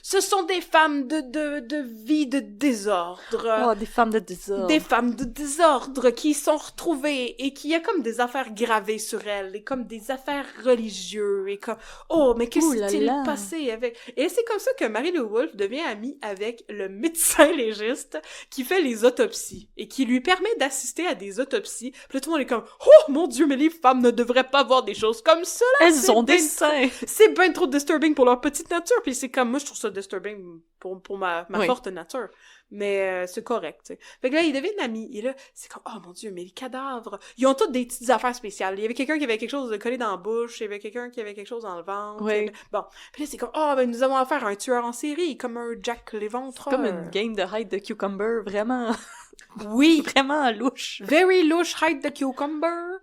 Ce sont des femmes de vie de désordre.
Oh, des femmes de désordre.
Des femmes de désordre qui sont retrouvées et qui y a comme des affaires gravées sur elles et comme des affaires religieuses et comme oh mais que
Ouh là
s'est-il
là.
passé avec et c'est comme ça que Marie-Lou Wolfe devient amie avec le médecin légiste qui fait les autopsies et qui lui permet d'assister à des autopsies. Puis là, tout le monde est comme oh mon Dieu, mais les femmes ne devraient pas voir des choses comme ça là.
Elles ont des seins.
C'est ben trop disturbing pour leur petite nature, puis c'est comme, moi, je trouve ça disturbing pour ma
Oui.
forte nature. Mais c'est correct, tu sais. Fait que là, ils deviennent amis, et là, c'est comme, oh mon Dieu, mais les cadavres, ils ont toutes des petites affaires spéciales. Il y avait quelqu'un qui avait quelque chose de collé dans la bouche, il y avait quelqu'un qui avait quelque chose dans le ventre.
Oui.
Bon, puis là, c'est comme, oh, ben nous avons affaire à un tueur en série, comme un Jack l'Éventreur.
Comme une game de hide de cucumber, vraiment,
Oui!
vraiment louche.
Very louche, hide the cucumber.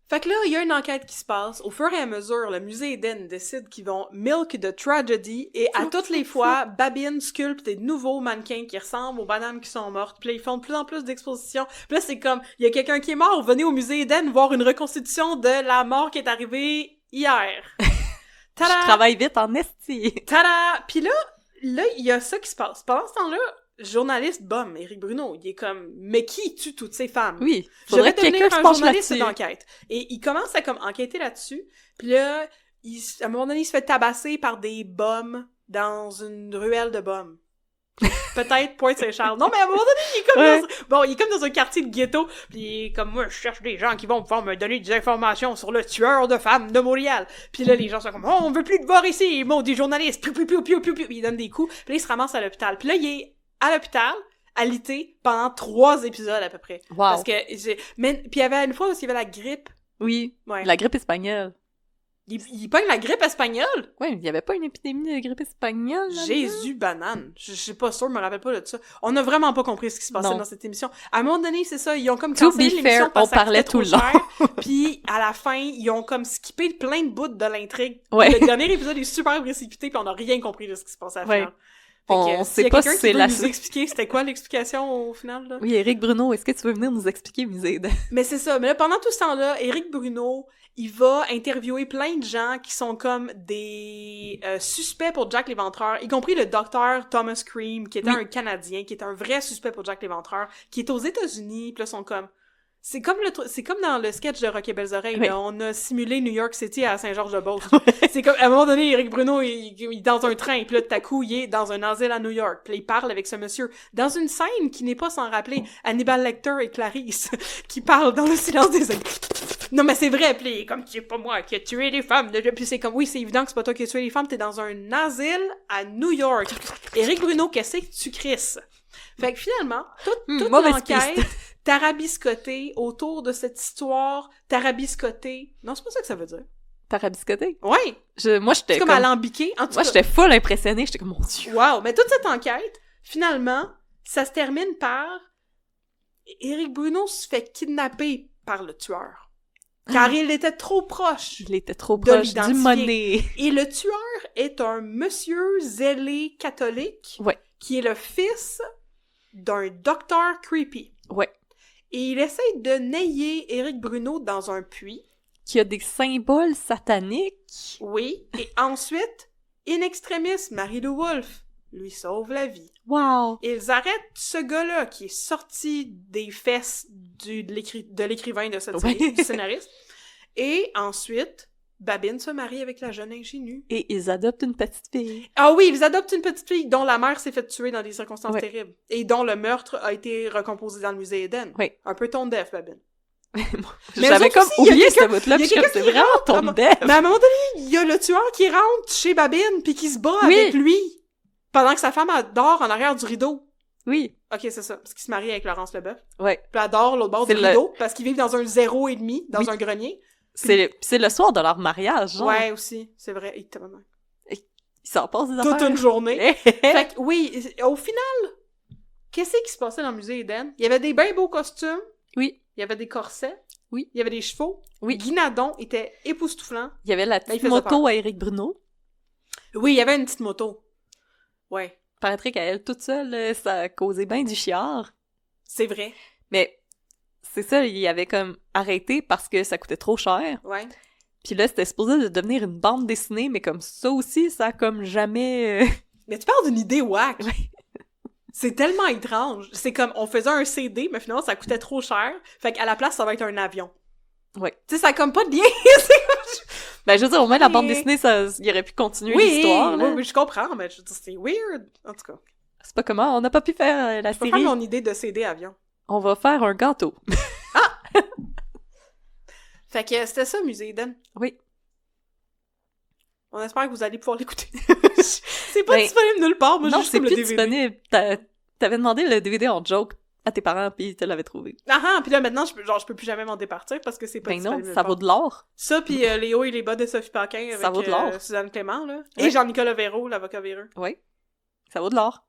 Fait que là, il y a une enquête qui se passe. Au fur et à mesure, le musée Eden décide qu'ils vont milk the tragedy et à toutes les fois, Babine sculpte des nouveaux mannequins qui ressemblent aux bananes qui sont mortes. Puis là, ils font de plus en plus d'expositions. Puis là, c'est comme, il y a quelqu'un qui est mort, venez au musée Eden voir une reconstitution de la mort qui est arrivée hier. Tada!
Je travaille vite en esti.
Tada! Puis là, il y a ça qui se passe. Pendant ce temps-là, journaliste bum, Éric Bruno, il est comme, mais qui tue toutes ces femmes?
Oui,
Je vais
faudrait que
devenir
quelqu'un se
un
penche
journaliste
là-dessus.
d'enquête. Et il commence à comme enquêter là-dessus. Puis là, à un moment donné, il se fait tabasser par des bums dans une ruelle de bums. Peut-être Pointe-Saint-Charles. Non, mais à un moment donné, il est comme il est comme dans un quartier de ghetto. Puis il est comme, moi, je cherche des gens qui vont pouvoir me donner des informations sur le tueur de femmes de Montréal. Puis là, les gens sont comme, oh, on veut plus te voir ici, maudit journaliste. Piou, piou, piou, piou, piou, piou. Il donne des coups. Puis là, il se ramasse à l'hôpital. Puis là, il est à l'hôpital, alité, pendant 3 épisodes à peu près.
Wow.
Parce que, puis il y avait une fois où il y avait la grippe.
Oui,
Ouais.
la grippe espagnole.
Il pogne la grippe espagnole?
Ouais, il y avait pas une épidémie de grippe espagnole, là?
Jésus banane. Je suis pas sûre, je me rappelle pas de ça. On a vraiment pas compris ce qui se passait
Non.
dans cette émission. À un moment donné, c'est ça, ils ont comme
To
cancellé
be
l'émission
fair,
parce
on
que ça
parlait
coûtait
tout le
trop
long.
cher. Puis à la fin, ils ont comme skippé plein de bouts de l'intrigue.
Ouais.
Le dernier épisode est super précipité, puis on a rien compris de ce qui se passait à la
Ouais.
finale.
On
Fait que,
sait
s'il y a
pas
quelqu'un
si
qui
c'est
veut
la
nous
suite.
expliquer c'était quoi l'explication au final, là?
Oui, Éric Bruno, est-ce que tu veux venir nous expliquer Musée d'Eden?
Mais c'est ça. Mais là, pendant tout ce temps-là, Éric Bruno, il va interviewer plein de gens qui sont comme des suspects pour Jack l'Éventreur, y compris le docteur Thomas Cream, qui était
Oui.
un Canadien, qui est un vrai suspect pour Jack l'Éventreur, qui est aux États-Unis, puis là, sont comme... C'est comme dans le sketch de Rock et Belles Oreilles,
Oui.
là, on a simulé New York City à Saint-Georges-de-Beauce. C'est comme, à un moment donné, Éric Bruno, il est dans un train, puis là, tout à coup, il est dans un asile à New York, puis là, il parle avec ce monsieur, dans une scène qui n'est pas sans rappeler Hannibal Lecter et Clarice, qui parlent dans le silence des agneaux. Non, mais c'est vrai, puis il est comme, c'est pas moi qui ai tué les femmes, puis c'est comme, oui, c'est évident que c'est pas toi qui as tué les femmes, t'es dans un asile à New York. Éric Bruno, qu'est-ce que tu crisses? Fait que finalement, toute
mauvaise
l'enquête
piste.
tarabiscotée autour de cette histoire tarabiscotée. Non, c'est pas ça que ça veut dire.
Tarabiscoté?
Ouais!
Moi, j'étais
C'est comme alambiqué. En tout
Moi,
cas,
j'étais full impressionnée. J'étais comme, mon Dieu.
wow! Mais toute cette enquête, finalement, ça se termine par... Éric Bruno se fait kidnapper par le tueur. Car il était trop proche.
Il était trop
De
proche du
l'identifier.
money.
Et le tueur est un monsieur zélé catholique
Ouais.
qui est le fils d'un docteur creepy.
Ouais.
Et il essaye de nailler Éric Bruno dans un puits.
Qui a des symboles sataniques.
Oui. Et ensuite, in extremis, Marie-Lou Wolfe lui sauve la vie.
Wow.
Ils arrêtent ce gars-là qui est sorti des fesses de l'écrivain de cette série,
Ouais.
du scénariste. Et ensuite, Babine se marie avec la jeune ingénue.
Et ils adoptent une petite fille.
Ah oui, ils adoptent une petite fille dont la mère s'est fait tuer dans des circonstances
Ouais.
terribles. Et dont le meurtre a été recomposé dans le musée Eden.
Oui.
Un peu tone deaf, Babine. Mais
J'avais
eux autres
comme
aussi, il y a
oublié ce
quelqu'un-
bout-là,
il y a
puis je suis comme,
quelqu'un
c'est
qui
vraiment
rentre,
ton
comme-
dev.
Mais à un moment donné, il y a le tueur qui rentre chez Babine puis qui se bat
Oui.
avec lui pendant que sa femme elle dort en arrière du rideau.
Oui.
Ok, c'est ça. Parce qu'il se marie avec Laurence Leboeuf.
Ouais.
Puis elle dort l'autre bord du
C'est le-
rideau parce qu'ils vivent dans un 0,5, dans
Oui.
un grenier.
C'est le soir de leur mariage, genre.
Ouais, aussi. C'est vrai. Et tabarnak.
Il s'en passe des
Toute
affaires.
une journée.
Fait
Fait que, oui, au final, qu'est-ce qui se passait dans le musée Eden? Il y avait des bien beaux costumes.
Oui.
Il y avait des corsets.
Oui.
Il y avait des chevaux.
Oui.
Guy Nadon était époustouflant.
Il y avait la
Ben, il
petite
faisait
moto
peur.
à Éric Bruno.
Oui, il y avait une petite moto. Ouais.
Paraîtrait qu'à elle toute seule, ça causait bien du chiard.
C'est vrai.
Mais c'est ça, il avait comme arrêté parce que ça coûtait trop cher.
Ouais.
Puis là, c'était supposé de devenir une bande dessinée, mais comme ça aussi, ça a comme jamais...
Mais tu parles d'une idée whack.
Ouais.
C'est tellement étrange. C'est comme, on faisait un CD, mais finalement, ça coûtait trop cher. Fait qu'à la place, ça va être un avion.
Ouais.
Tu sais, ça a comme pas de lien.
Ben, je veux dire, au moins, la bande
Mais-
dessinée, ça, il aurait pu continuer
Oui,
l'histoire, là.
oui, je comprends, mais je veux dire, c'est weird. En tout cas,
C'est pas comment, on n'a pas pu faire la
je peux
série.
faire mon idée de CD avion.
On va faire un gâteau.
Fait que c'était ça, Musée Eden.
Oui.
On espère que vous allez pouvoir l'écouter. C'est pas
Ben,
disponible nulle part, moi, j'ai
Non,
juste
c'est
comme le
plus
DVD.
disponible. T'avais demandé le DVD en joke à tes parents, puis ils te l'avaient trouvé.
Ah, puis là, maintenant, je peux plus jamais m'en départir parce que c'est pas
Ben non,
disponible nulle
ça
part.
vaut de l'or.
Ça, puis les hauts et les bas de Sophie Paquin avec
Ça vaut de l'or.
Suzanne Clément, là.
Ouais.
Et Jean-Nicolas Véro, l'avocat véreux.
Oui. Ça vaut de l'or.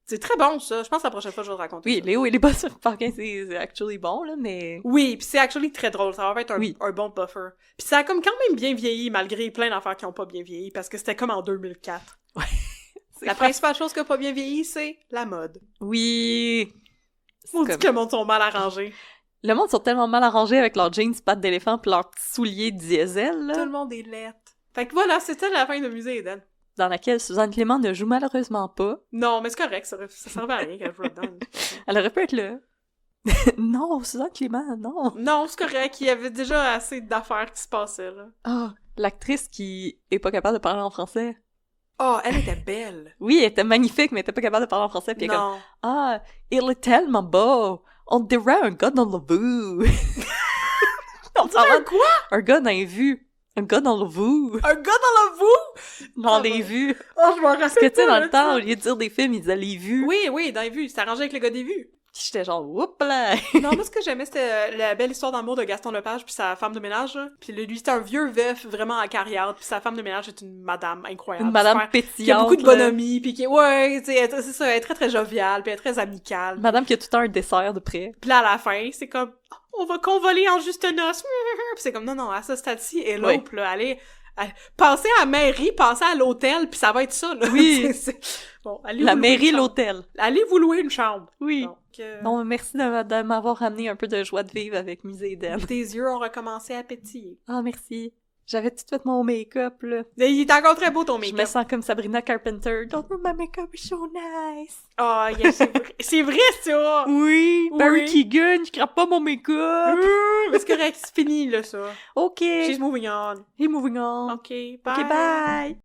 C'est très bon, ça. Je pense que la prochaine fois, je vais te raconter
Oui,
ça.
Léo et les boss sur Parkin, c'est actually bon, là, mais...
Oui, puis c'est actually très drôle. Ça va être un,
Oui.
un bon buffer. Puis ça a comme quand même bien vieilli, malgré plein d'affaires qui ont pas bien vieilli, parce que c'était comme en 2004.
C'est
La
pas-
principale chose qui a pas bien vieilli, c'est la mode.
Oui. C'est
On dit
comme-
que le monde sont mal arrangés.
Le monde sont tellement mal arrangés avec leurs jeans pattes d'éléphant pis leurs petits souliers diesel,
Tout
là.
le monde est laid. Fait que voilà, c'était la fin de Musée Eden.
Dans laquelle Suzanne Clément ne joue malheureusement pas.
Non, mais c'est correct, ça servait à rien qu'elle joue là-dedans.
Elle aurait pu être là. Non, Suzanne Clément, non!
Non, c'est correct, il y avait déjà assez d'affaires qui se passaient, là.
Ah, l'actrice qui est pas capable de parler en français.
Oh, elle était belle!
Oui, elle était magnifique, mais elle était pas capable de parler en français, puis elle est comme
Non.
« Ah, il est tellement beau! On dirait un gars dans le vu! »
On dirait un quoi?
Un gars dans les vues! Un gars dans le vu!
Un gars dans le vous?
Dans les vues!
Oh, je m'en rappelle.
Parce que, tu sais, dans
là,
le temps,
ça.
au lieu de dire des films, ils disaient les vues.
Oui, dans les vues. C'était arrangé avec le gars des vues.
Puis j'étais genre, whoop là!
Non, moi, ce que j'aimais, c'était la belle histoire d'amour de Gaston Lepage puis sa femme de ménage, là. Puis lui, c'était un vieux veuf vraiment en carrière, puis sa femme de ménage est une madame incroyable.
Une madame
super,
pétillante.
qui a beaucoup de
là.
bonhomie, puis qui, ouais, tu sais, c'est ça, elle est très, très joviale, puis elle est très amicale.
Madame qui a tout le temps un dessert de près.
Puis là, à la fin, c'est comme, on va convoler en juste noces. Puis c'est comme, non, à ce stade-ci, élope, là, allez... Pensez à la mairie, pensez à l'hôtel, puis ça va être ça, là.
Oui.
Bon, allez
La
vous louer
mairie,
une chambre.
l'hôtel.
Allez vous louer une chambre.
Oui.
Donc,
Bon, merci de m'avoir ramené un peu de joie de vivre avec Musée Eden.
tes yeux ont recommencé à pétiller.
Ah, merci. J'avais tout fait mon make-up, là.
Mais il est encore très beau, ton
Je me
make-up.
sens comme Sabrina Carpenter. Don't know, my makeup is so nice.
Ah, yes, c'est vrai, ça!
Oui, Barry
Oui.
Keoghan, je crappe pas mon make-up.
Mais c'est correct, c'est fini, là, ça.
OK.
She's moving on.
Hey, moving on.
OK, bye.
OK, bye.